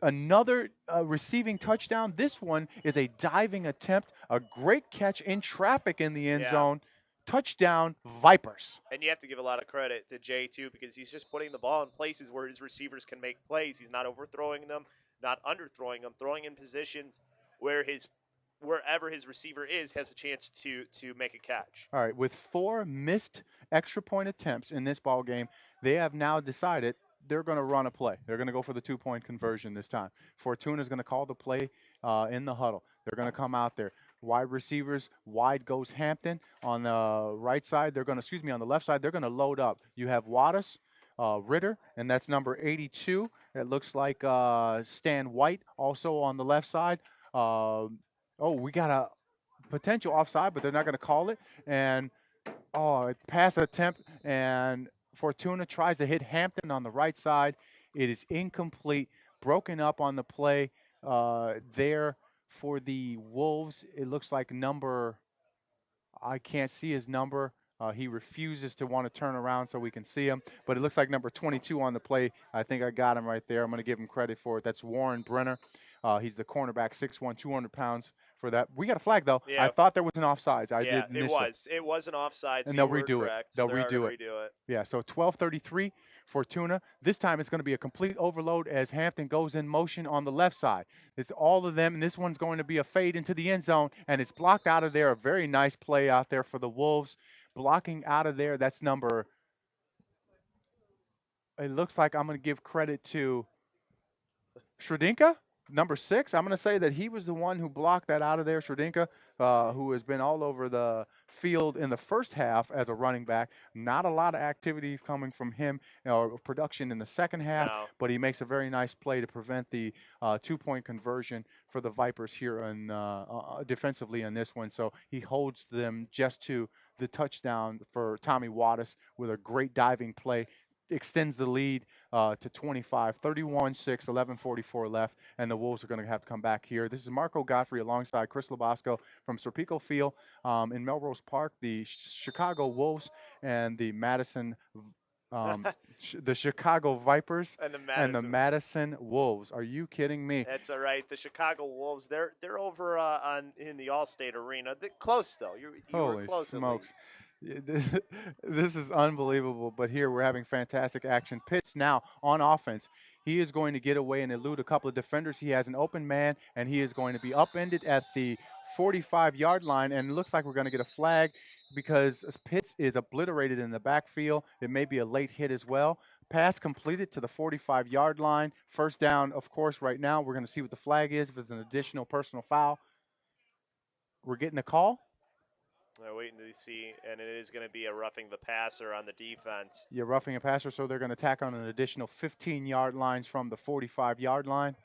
C: Another receiving touchdown. This one is a diving attempt. A great catch in traffic in the end
D: Yeah.
C: zone. Touchdown, Vipers.
D: And you have to give a lot of credit to Jay, too, because he's just putting the ball in places where his receivers can make plays. He's not overthrowing them, not underthrowing them, throwing in positions where wherever his receiver is has a chance to make a catch.
C: All right, with 4 missed extra point attempts in this ball game, they have now decided they're going to run a play. They're going to go for the 2-point conversion this time. Fortuna is going to call the play in the huddle. They're going to come out there. Wide receivers, wide goes Hampton. On the right side, on the left side, they're going to load up. You have Wattis, Ritter, and that's number 82. It looks like Stan White also on the left side. We got a potential offside, but they're not going to call it. And pass attempt, and Fortuna tries to hit Hampton on the right side. It is incomplete, broken up on the play there for the Wolves. It looks like I can't see his number. He refuses to want to turn around so we can see him, but it looks like number 22 on the play. I think I got him right there. I'm going to give him credit for it. That's Warren Brenner. He's the cornerback, 6'1", 200 pounds for that. We got a flag, though.
D: Yeah.
C: I thought there was an offsides.
D: It was. It was an offside.
C: And they'll redo it.
D: They'll redo it.
C: Yeah, so 12:33 Fortuna. This time it's going to be a complete overload as Hampton goes in motion on the left side. It's all of them, and this one's going to be a fade into the end zone, and it's blocked out of there. A very nice play out there for the Wolves. Blocking out of there, that's number – it looks like I'm going to give credit to Shredinka. Number 6, I'm going to say that he was the one who blocked that out of there. Shredinka, who has been all over the field in the first half as a running back. Not a lot of activity coming from him or production in the second half, but he makes a very nice play to prevent the 2-point conversion for the Vipers here defensively in this one. So he holds them just to the touchdown for Tommy Wattis with a great diving play. Extends the lead to 25, 31-6, 11:44 left, and the Wolves are going to have to come back here. This is Marco Godfrey alongside Chris Labasco from Serpico Field in Melrose Park. The Chicago Wolves and the the Chicago Vipers
D: and
C: the Madison Wolves. Are you kidding me?
D: That's all right. The Chicago Wolves, they're over in the Allstate Arena. Close though. You
C: Holy
D: were close.
C: smokes. This is unbelievable, but here we're having fantastic action. Pitts now on offense. He is going to get away and elude a couple of defenders. He has an open man, and he is going to be upended at the 45-yard line, and it looks like we're going to get a flag because Pitts is obliterated in the backfield. It may be a late hit as well. Pass completed to the 45-yard line. First down, of course, right now. We're going to see what the flag is, if it's an additional personal foul. We're getting a call.
D: They're waiting to see, and it is going to be a roughing the passer on the defense.
C: Yeah, roughing a passer, so they're going to tack on an additional 15-yard lines from the 45-yard line,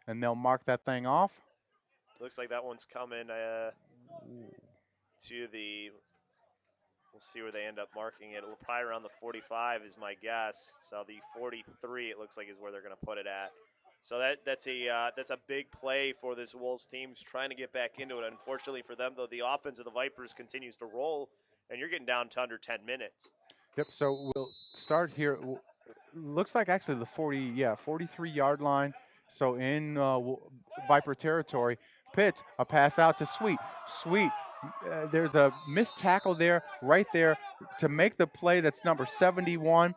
C: and they'll mark that thing off.
D: Looks like that one's coming to the – we'll see where they end up marking it. It'll probably around the 45 is my guess. So the 43, it looks like, is where they're going to put it at. So that's a big play for this Wolves team who's trying to get back into it. Unfortunately for them, though, the offense of the Vipers continues to roll, and you're getting down to under 10 minutes.
C: Yep, so we'll start here. Looks like actually the 43-yard line. So in Viper territory. Pitts, a pass out to Sweet. Sweet, there's a missed tackle there, right there, to make the play. That's number 71.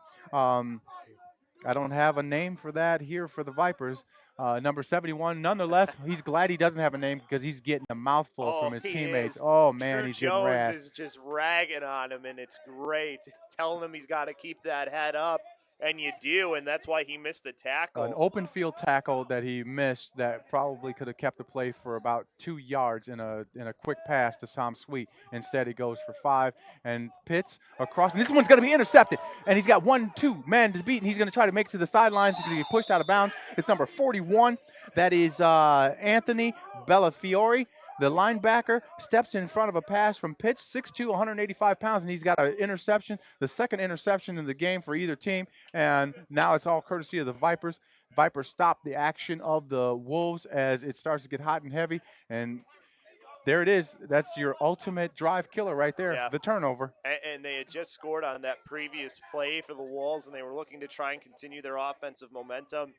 C: I don't have a name for that here for the Vipers. Number 71. Nonetheless, he's glad he doesn't have a name because he's getting a mouthful from his teammates. Oh, man,
D: Drew
C: he's
D: Jones
C: getting razzed.
D: is just ragging on him, and it's great. Telling him he's got to keep that head up, and you do, and that's why he missed the tackle.
C: An open field tackle that he missed that probably could have kept the play for about 2 yards in a quick pass to Tom Sweet. Instead, he goes for 5. And Pitts across. And this one's going to be intercepted. And he's got 1-2 man to beat, and he's going to try to make it to the sidelines. He's going to get pushed out of bounds. It's number 41. That is Anthony Bellafiore. The linebacker steps in front of a pass from Pitch, 6'2", 185 pounds, and he's got an interception, the second interception in the game for either team. And now it's all courtesy of the Vipers. Vipers stop the action of the Wolves as it starts to get hot and heavy. And there it is. That's your ultimate drive killer right there,
D: Yeah.
C: the turnover.
D: And they had just scored on that previous play for the Wolves, and they were looking to try and continue their offensive momentum.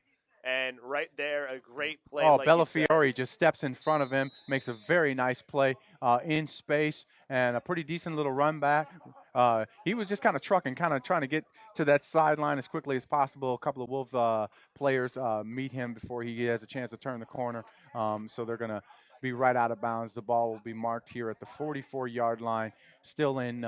D: And right there, a great play,
C: Oh,
D: like you said.
C: Bellafiore just steps in front of him, makes a very nice play in space, and a pretty decent little run back. He was just kind of trucking, kind of trying to get to that sideline as quickly as possible. A couple of Wolf players meet him before he has a chance to turn the corner. So they're going to be right out of bounds. The ball will be marked here at the 44-yard line, still in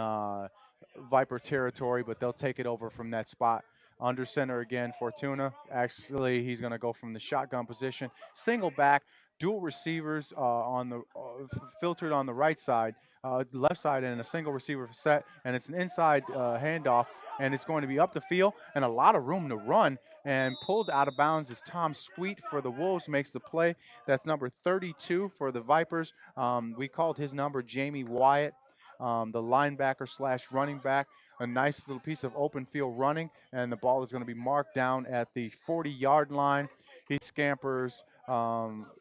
C: Viper territory, but they'll take it over from that spot. Under center again, Fortuna. Actually, he's going to go from the shotgun position, single back, dual receivers on the filtered on the right side, left side, and a single receiver set, and it's an inside handoff, and it's going to be up the field and a lot of room to run. And pulled out of bounds is Tom Sweet for the Wolves, makes the play. That's number 32 for the Vipers. We called his number Jamie Wyatt, the linebacker slash running back. A nice little piece of open field running, and the ball is going to be marked down at the 40-yard line. He scampers,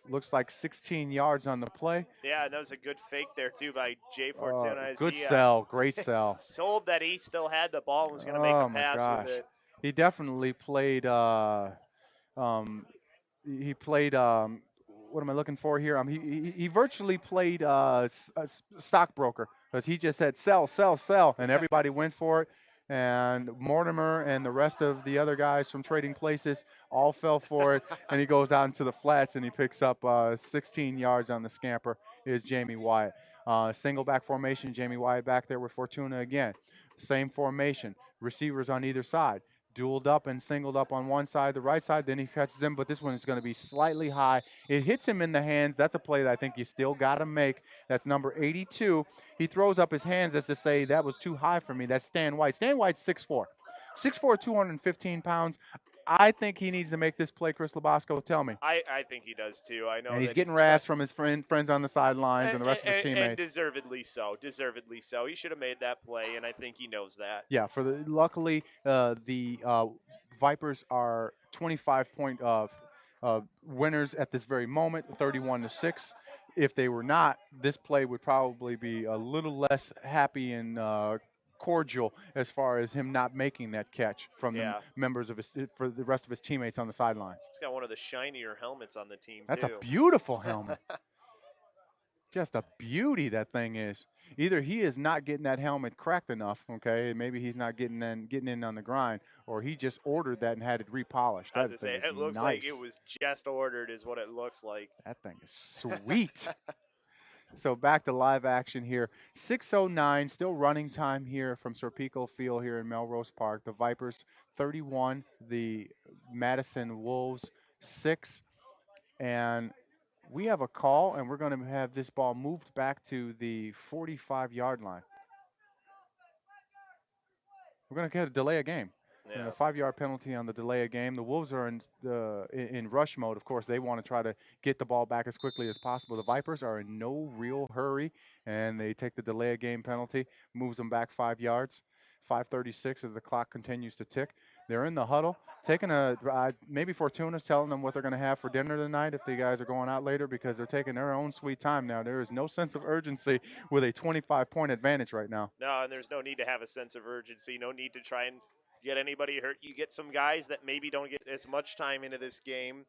C: looks like 16 yards on the play.
D: Yeah, and that was a good fake there, too, by Jay Fortuna as
C: Good
D: he
C: sell, great sell.
D: sold that he still had the ball and was going to make a
C: Oh my
D: pass with
C: gosh,
D: it.
C: he definitely played. Um, he played. What am I looking for here? He virtually played a stockbroker because he just said sell, sell, sell, and everybody went for it. And Mortimer and the rest of the other guys from Trading Places all fell for it. And he goes out into the flats and he picks up 16 yards on the scamper. Is Jamie Wyatt. Single back formation. Jamie Wyatt back there with Fortuna again. Same formation. Receivers on either side. Dueled up and singled up on one side, the right side. Then he catches him, but this one is going to be slightly high. It hits him in the hands. That's a play that I think you still got to make. That's number 82. He throws up his hands as to say, that was too high for me. That's Stan White. Stan White's 6'4". 6'4", 215 pounds. I think he needs to make this play, Chris Labasco. Tell me.
D: I think he does, too. I know
C: And he's
D: that
C: getting razzed from his friends on the sidelines and the rest of his teammates.
D: And deservedly so. Deservedly so. He should have made that play, and I think he knows that.
C: Yeah, luckily the Vipers are 25-point winners at this very moment, 31-6. If they were not, this play would probably be a little less happy and cordial as far as him not making that catch from the members of for the rest of his teammates on the sidelines.
D: He's got one of the shinier helmets on the team,
C: That's
D: too.
C: a beautiful helmet. Just a beauty that thing is. Either he is not getting that helmet cracked enough, okay? Maybe he's not getting in on the grind, or he just ordered that and had it repolished.
D: I was gonna say, it looks like it was just ordered, is what it looks like.
C: That thing is sweet. So back to live action here. 6:09, still running time here from Serpico Field here in Melrose Park. The Vipers 31, the Madison Wolves 6, and we have a call, and we're going to have this ball moved back to the 45-yard line. We're going to get a delay of game.
D: Yeah.
C: A 5-yard penalty on the delay of game. The Wolves are in rush mode. Of course, they want to try to get the ball back as quickly as possible. The Vipers are in no real hurry, and they take the delay of game penalty, moves them back 5 yards. 5:36 as the clock continues to tick. They're in the huddle, taking maybe Fortuna's telling them what they're going to have for dinner tonight if the guys are going out later, because they're taking their own sweet time now. There is no sense of urgency with a 25-point advantage right now.
D: No, and there's no need to have a sense of urgency. No need to try and get anybody hurt. You get some guys that maybe don't get as much time into this game,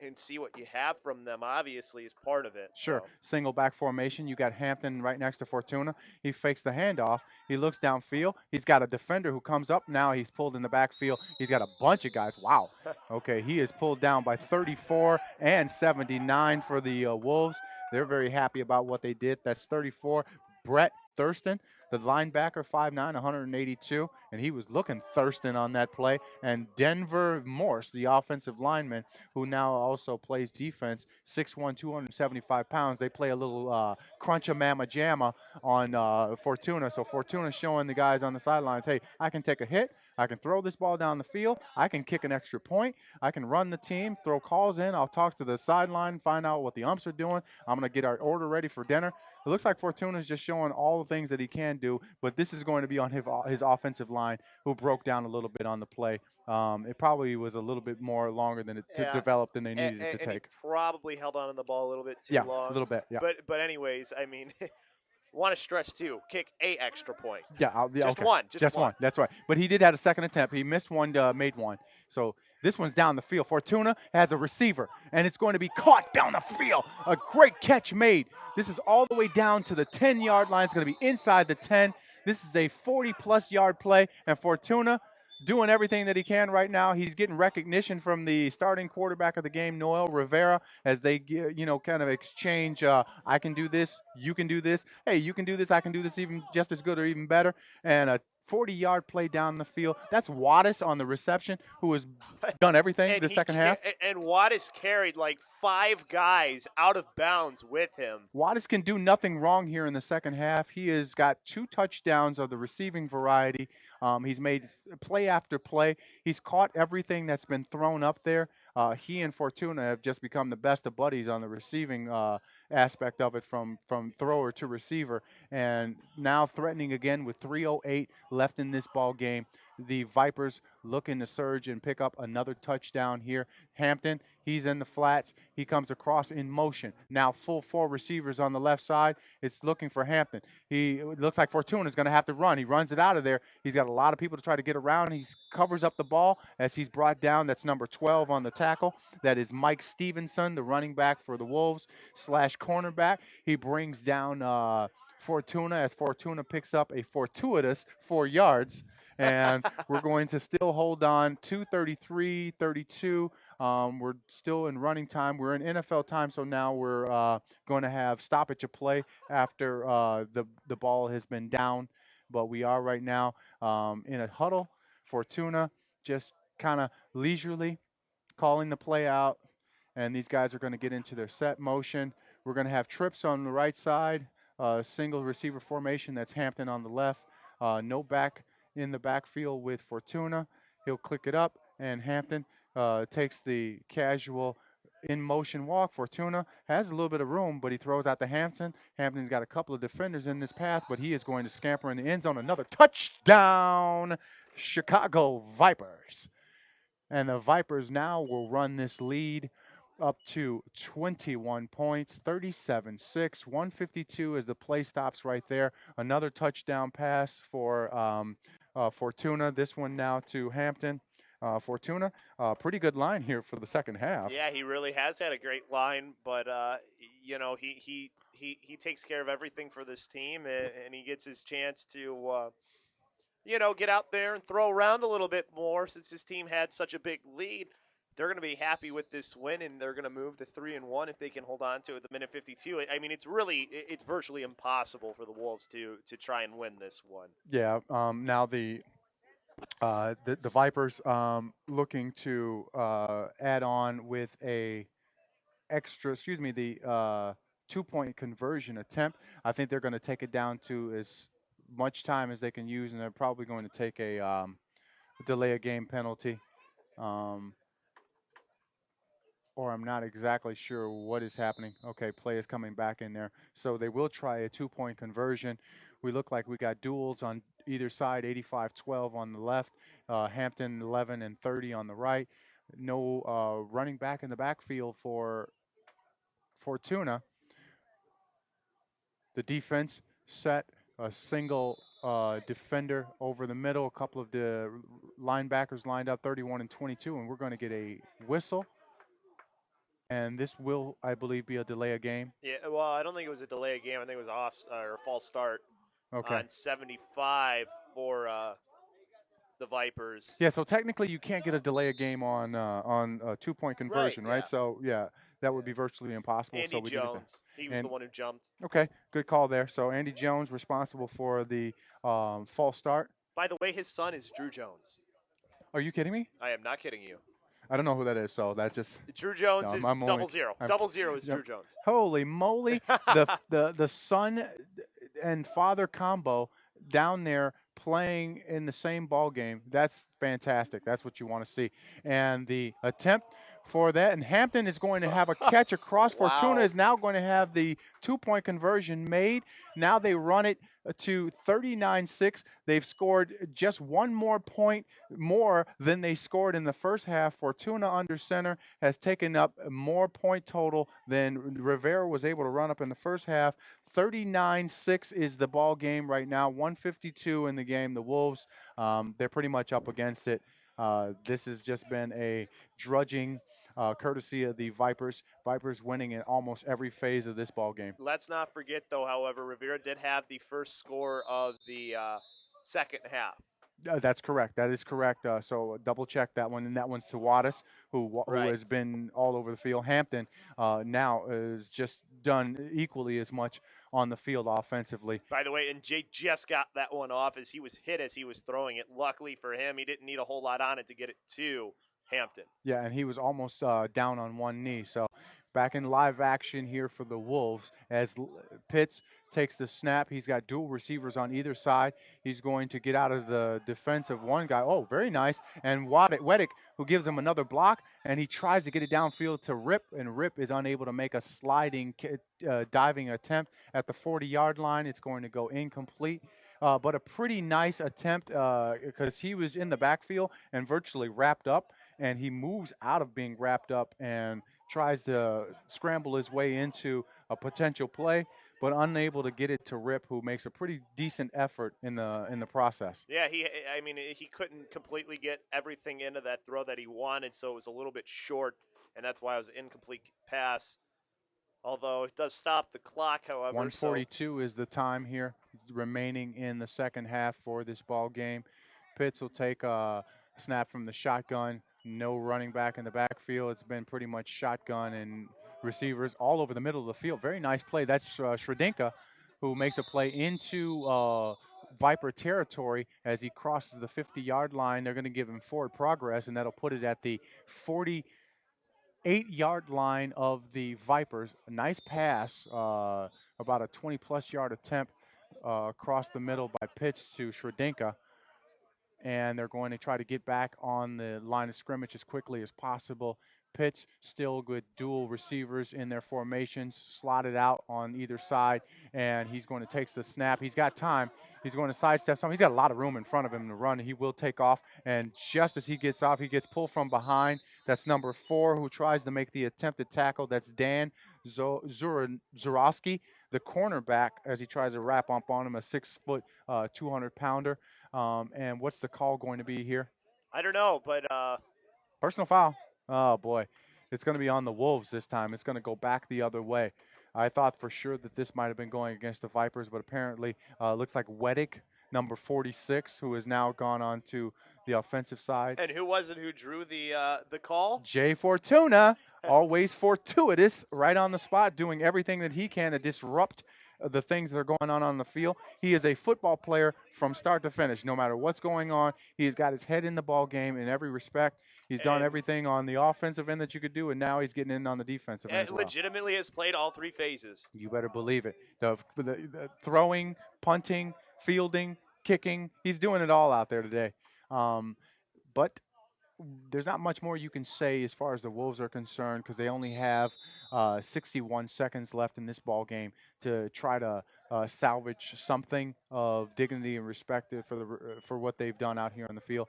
D: and see what you have from them, obviously, is part of it.
C: Sure.
D: So.
C: Single back formation. You got Hampton right next to Fortuna. He fakes the handoff. He looks downfield. He's got a defender who comes up. Now he's pulled in the backfield. He's got a bunch of guys. Wow. Okay, he is pulled down by 34 and 79 for the Wolves. They're very happy about what they did. That's 34. Brett Thurston, the linebacker, 5'9", 182, and he was looking Thurston on that play. And Denver Morse, the offensive lineman, who now also plays defense, 6'1", 275 pounds. They play a little crunch-a mamma jamma on Fortuna. So Fortuna showing the guys on the sidelines, hey, I can take a hit. I can throw this ball down the field. I can kick an extra point. I can run the team, throw calls in. I'll talk to the sideline, find out what the umps are doing. I'm going to get our order ready for dinner. It looks like Fortuna is just showing all the things that he can do, but this is going to be on his offensive line, who broke down a little bit on the play. It probably was a little bit more longer than it
D: Yeah,
C: developed than they needed it to
D: and he
C: take.
D: probably held on to the ball a little bit too
C: Yeah, a
D: long.
C: little bit. Yeah.
D: But anyways, I mean, want to stress too, kick a extra point.
C: Yeah, yeah,
D: Just
C: okay.
D: one, just
C: Just
D: one.
C: one. That's right. But he did have a second attempt. He missed one, made one. So this one's down the field. Fortuna has a receiver, and it's going to be caught down the field. A great catch made. This is all the way down to the 10-yard line. It's going to be inside the 10. This is a 40-plus yard play, and Fortuna doing everything that he can right now. He's getting recognition from the starting quarterback of the game, Noel Rivera, as they, kind of exchange. I can do this. You can do this. Hey, you can do this. I can do this even just as good or even better. And a 40-yard play down the field. That's Wattis on the reception, who has done everything
D: And
C: the second half.
D: Wattis carried like 5 guys out of bounds with him.
C: Wattis can do nothing wrong here in the second half. He has got 2 touchdowns of the receiving variety. He's made play after play. He's caught everything that's been thrown up there. He and Fortuna have just become the best of buddies on the receiving aspect of it, from thrower to receiver. And now threatening again with 3:08 left in this ball game. The Vipers looking to surge and pick up another touchdown here. Hampton, he's in the flats. He comes across in motion. Now full 4 receivers on the left side. It's looking for Hampton. It looks like Fortuna is going to have to run. He runs it out of there. He's got a lot of people to try to get around. He covers up the ball as he's brought down. That's number 12 on the tackle. That is Mike Stevenson, the running back for the Wolves / cornerback. He brings down Fortuna, as Fortuna picks up a fortuitous 4 yards. And we're going to still hold on. 2:33-32. We're still in running time. We're in NFL time, so now we're going to have stoppage of play after the ball has been down. But we are right now in a huddle. Fortuna just kind of leisurely calling the play out, and these guys are going to get into their set motion. We're going to have trips on the right side, single receiver formation. That's Hampton on the left. No back in the backfield with Fortuna. He'll click it up, and Hampton takes the casual in motion walk. Fortuna has a little bit of room, but he throws out to Hampton. Hampton's got a couple of defenders in this path, but he is going to scamper in the end zone. Another touchdown, Chicago Vipers. And the Vipers now will run this lead up to 21 points, 37-6, 152 as the play stops right there. Another touchdown pass for Fortuna. This one now to Hampton. Fortuna, pretty good line here for the second half.
D: Yeah, he really has had a great line, but he takes care of everything for this team, and he gets his chance to get out there and throw around a little bit more since his team had such a big lead. They're going to be happy with this win, and they're going to move to 3-1 if they can hold on to it at the minute 52. I mean, it's virtually impossible for the Wolves to try and win this one.
C: Yeah. Now the Vipers looking to add on with a the 2-point conversion attempt. I think they're going to take it down to as much time as they can use, and they're probably going to take a delay a game penalty. Um, or I'm not exactly sure what is happening. Okay, play is coming back in there. So they will try a 2-point conversion. We look like we got duels on either side, 85-12 on the left, Hampton 11 and 30 on the right. No running back in the backfield for Fortuna. The defense set a single defender over the middle, a couple of the linebackers lined up 31 and 22, and we're going to get a whistle. And this will, I believe, be a delay of game.
D: Yeah, well, I don't think it was a delay of game. I think it was off or a false start
C: Okay.
D: on 75 for the Vipers.
C: Yeah, so technically you can't get a delay a game on a 2-point
D: Right,
C: conversion, right?
D: yeah.
C: So yeah, that would be virtually impossible. So
D: Andy
C: we needed that.
D: Jones, he was the
C: And
D: one who jumped.
C: okay, good call there. So Andy Jones responsible for the false start.
D: By the way, his son is Drew Jones.
C: Are you kidding me?
D: I am not kidding you.
C: I don't know who that is. So that just
D: Drew Jones
C: no,
D: is
C: I'm only
D: double zero.
C: I'm
D: Double zero is
C: yep.
D: Drew Jones.
C: Holy moly, the son and father combo down there playing in the same ball game. That's fantastic. That's what you want to see. And the attempt for that, and Hampton is going to have a catch across. Fortuna
D: Wow.
C: is now going to have the 2-point conversion made. Now they run it to 39-6. They've scored just one more point more than they scored in the first half. Fortuna under center has taken up more point total than Rivera was able to run up in the first half. 39-6 is the ball game right now. 152 in the game. The Wolves, they're pretty much up against it. This has just been a drudging, courtesy of the Vipers. Vipers winning in almost every phase of this ball game.
D: Let's not forget, though, however, Rivera did have the first score of the second half.
C: That's correct. That is correct. So double check that one, and that one's to Wattis, who
D: Right.
C: has been all over the field. Hampton now is just done equally as much on the field offensively.
D: By the way, and Jay just got that one off as he was hit as he was throwing it. Luckily for him, he didn't need a whole lot on it to get it to Hampton.
C: Yeah, and he was almost down on one knee. So back in live action here for the Wolves as Pitts takes the snap. He's got dual receivers on either side. He's going to get out of the defense of one guy. Oh, very nice. And Weddick, who gives him another block, and he tries to get it downfield to Rip, and Rip is unable to make a sliding, diving attempt at the 40-yard line. It's going to go incomplete. But a pretty nice attempt because he was in the backfield and virtually wrapped up, and he moves out of being wrapped up and tries to scramble his way into a potential play, but unable to get it to Rip, who makes a pretty decent effort in the process.
D: Yeah, I mean, he couldn't completely get everything into that throw that he wanted, so it was a little bit short, and that's why it was an incomplete pass. Although it does stop the clock, however. So
C: 142 is the time here remaining in the second half for this ball game. Pitts will take a snap from the shotgun. No running back in the backfield. It's been pretty much shotgun and receivers all over the middle of the field. Very nice play. That's Shredinka, who makes a play into Viper territory as he crosses the 50-yard line. They're going to give him forward progress, and that'll put it at the 48-yard line of the Vipers. A nice pass, about a 20-plus yard attempt across the middle by pitch to Shredinka, and they're going to try to get back on the line of scrimmage as quickly as possible. Pitts still with dual receivers in their formations, slotted out on either side, and he's going to take the snap. He's got time. He's going to sidestep some. He's got a lot of room in front of him to run. He will take off, and just as he gets off, he gets pulled from behind. That's number 4 who tries to make the attempted tackle. That's Dan Zurowski, the cornerback, as he tries to wrap up on him, a 6-foot, 200-pounder. And what's the call going to be here?
D: I don't know, but
C: Personal foul. Oh boy, it's going to be on the Wolves this time. It's going to go back the other way. I thought for sure that this might have been going against the Vipers, but apparently looks like Weddick, number 46, who has now gone on to the offensive side.
D: and who was it who drew the call?
C: Jay Fortuna, always fortuitous, right on the spot, doing everything that he can to disrupt the things that are going on the field. He is a football player from start to finish. No matter what's going on, he's got his head in the ball game in every respect. He's done
D: And
C: everything on the offensive end that you could do, and now he's getting in on the defensive end as well.
D: legitimately has played all 3 phases.
C: You better believe it. The throwing, punting, fielding, kicking, he's doing it all out there today. But there's not much more you can say as far as the Wolves are concerned because they only have 61 seconds left in this ball game to try to salvage something of dignity and respect for what they've done out here on the field.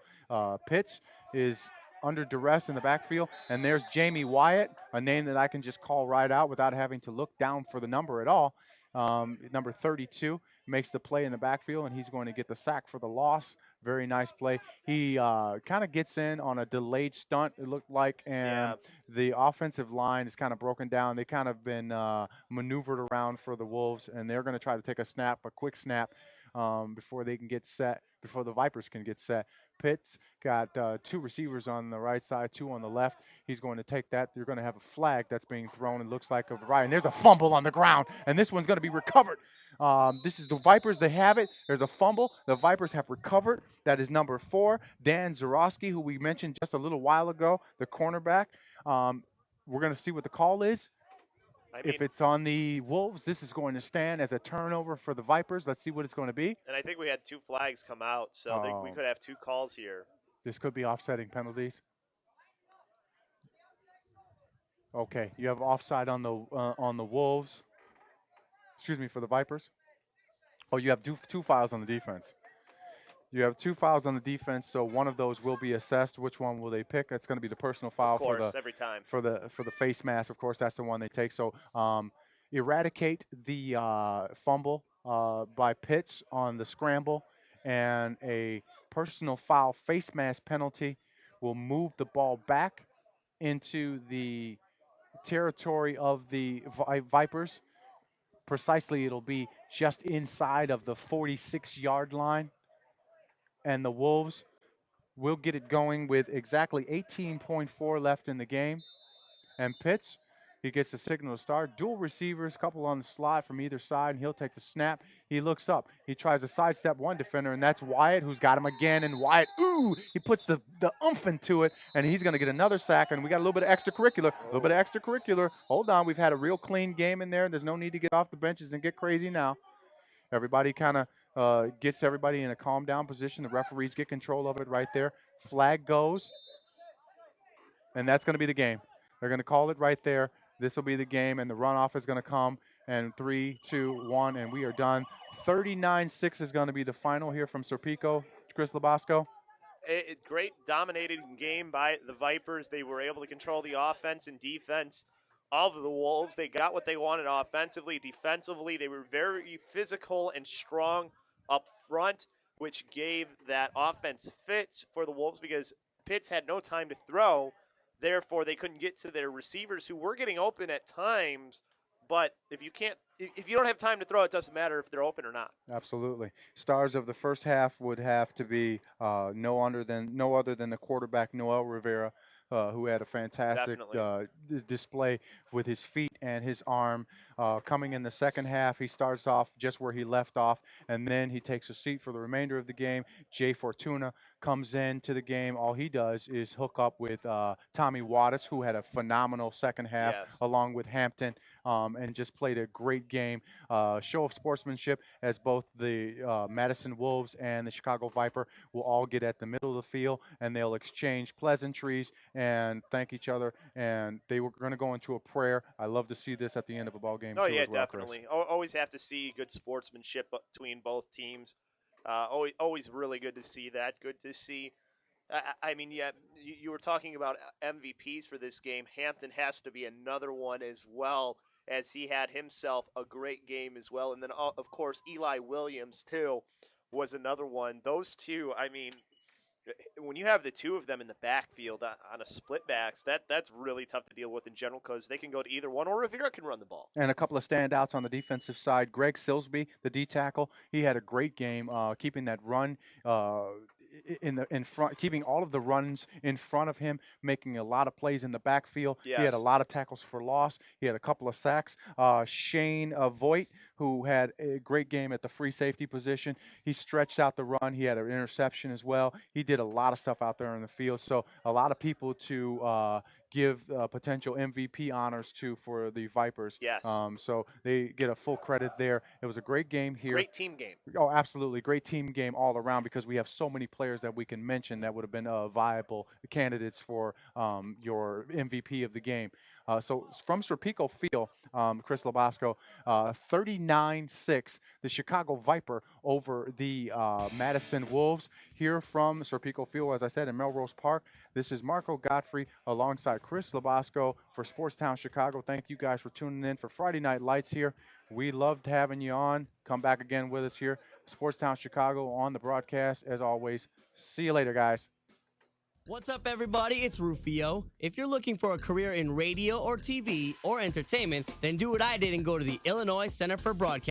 C: Pitts is under duress in the backfield, and there's Jamie Wyatt, a name that I can just call right out without having to look down for the number at all. Number 32 makes the play in the backfield, and he's going to get the sack for the loss. Very nice play. He kind of gets in on a delayed stunt, it looked like, and
D: Yeah.
C: the offensive line is kind of broken down. They kind of been maneuvered around for the Wolves, and they're going to try to take a quick snap, before they can get set. before the Vipers can get set. Pitts got two receivers on the right side, two on the left. He's going to take that. You're going to have a flag that's being thrown. It looks like a variety. And there's a fumble on the ground, and this one's going to be recovered. This is the Vipers. They have it. There's a fumble. The Vipers have recovered. That is number 4, Dan Zarowski, who we mentioned just a little while ago, the cornerback. We're going to see what the call is.
D: I mean,
C: If it's on the Wolves, this is going to stand as a turnover for the Vipers. Let's see what it's going to be.
D: and I think we had 2 flags come out, so we
C: Oh,
D: could have 2 calls here.
C: this could be offsetting penalties. Okay, you have offside on the Wolves. Excuse me, for the Vipers. Oh, you have two fouls on the defense. You have 2 fouls on the defense, so one of those will be assessed. Which one will they pick? It's going to be the personal
D: Of
C: foul
D: course, every time.
C: for the face mask. Of course, that's the one they take. So eradicate the fumble by Pitts on the scramble, and a personal foul face mask penalty will move the ball back into the territory of the Vipers. Precisely, it'll be just inside of the 46-yard line, and the Wolves will get it going with exactly 18.4 left in the game. And Pitts, he gets the signal to start. Dual receivers, couple on the slot from either side, and he'll take the snap. He looks up. He tries to sidestep one defender, and that's Wyatt, who's got him again. And Wyatt, ooh, he puts the oomph into it, and he's going to get another sack. And we got a little bit of extracurricular. A little bit of extracurricular. Hold on. We've had a real clean game in there. There's no need to get off the benches and get crazy now. Everybody kind of gets everybody in a calm down position. The referees get control of it right there. Flag goes, and that's going to be the game. They're going to call it right there. This will be the game, and the runoff is going to come. And 3, 2, 1, and we are done. 39-6 is going to be the final here from Serpico. Chris Labasco.
D: Great dominated game by the Vipers. They were able to control the offense and defense of the Wolves. They got what they wanted offensively. Defensively, they were very physical and strong up front, which gave that offense fits for the Wolves because Pitts had no time to throw. Therefore, they couldn't get to their receivers who were getting open at times. But if you don't have time to throw, it doesn't matter if they're open or not.
C: Absolutely. Stars of the first half would have to be no other than the quarterback Noel Rivera, who had a fantastic display with his feet and his arm. Coming in the second half, he starts off just where he left off, and then he takes a seat for the remainder of the game. Jay Fortuna comes into the game. All he does is hook up with Tommy Wattis, who had a phenomenal second half, along with Hampton, and just played a great game. Show of sportsmanship, as both the Madison Wolves and the Chicago Viper will all get at the middle of the field, and they'll exchange pleasantries and thank each other. And they were going to go into a prayer. I love to see this at the end of a ball game.
D: Oh, yeah,
C: as well,
D: definitely.
C: Chris.
D: Always have to see good sportsmanship between both teams. Always really good to see that. Good to see. I mean, yeah, you were talking about MVPs for this game. Hampton has to be another one as well, as he had himself a great game as well. And then, of course, Eli Williams, too, was another one. Those two, I mean, when you have the two of them in the backfield on a split backs, that's really tough to deal with in general because they can go to either one, or Rivera can run the ball.
C: And a couple of standouts on the defensive side. Greg Silsby, the D tackle, he had a great game keeping that run in front, keeping all of the runs in front of him, making a lot of plays in the backfield.
D: Yes.
C: He had a lot of tackles for loss. He had a couple of sacks. Shane Voigt, who had a great game at the free safety position. He stretched out the run. He had an interception as well. He did a lot of stuff out there in the field. So a lot of people to give potential MVP honors to for the Vipers.
D: Yes.
C: So they get a full credit there. It was a great game here.
D: Great team game.
C: Oh, absolutely. Great team game all around because we have so many players that we can mention that would have been viable candidates for your MVP of the game. So from Serpico Field, Chris Labasco, 39-6, the Chicago Viper over the Madison Wolves. Here from Serpico Field, as I said, in Melrose Park. This is Marco Godfrey alongside Chris Labasco for Sportstown Chicago. Thank you guys for tuning in for Friday Night Lights here. We loved having you on. Come back again with us here. Sportstown Chicago on the broadcast. As always, see you later, guys.
B: What's up, everybody? It's Rufio. If you're looking for a career in radio or TV or entertainment, then do what I did and go to the Illinois Center for Broadcasting.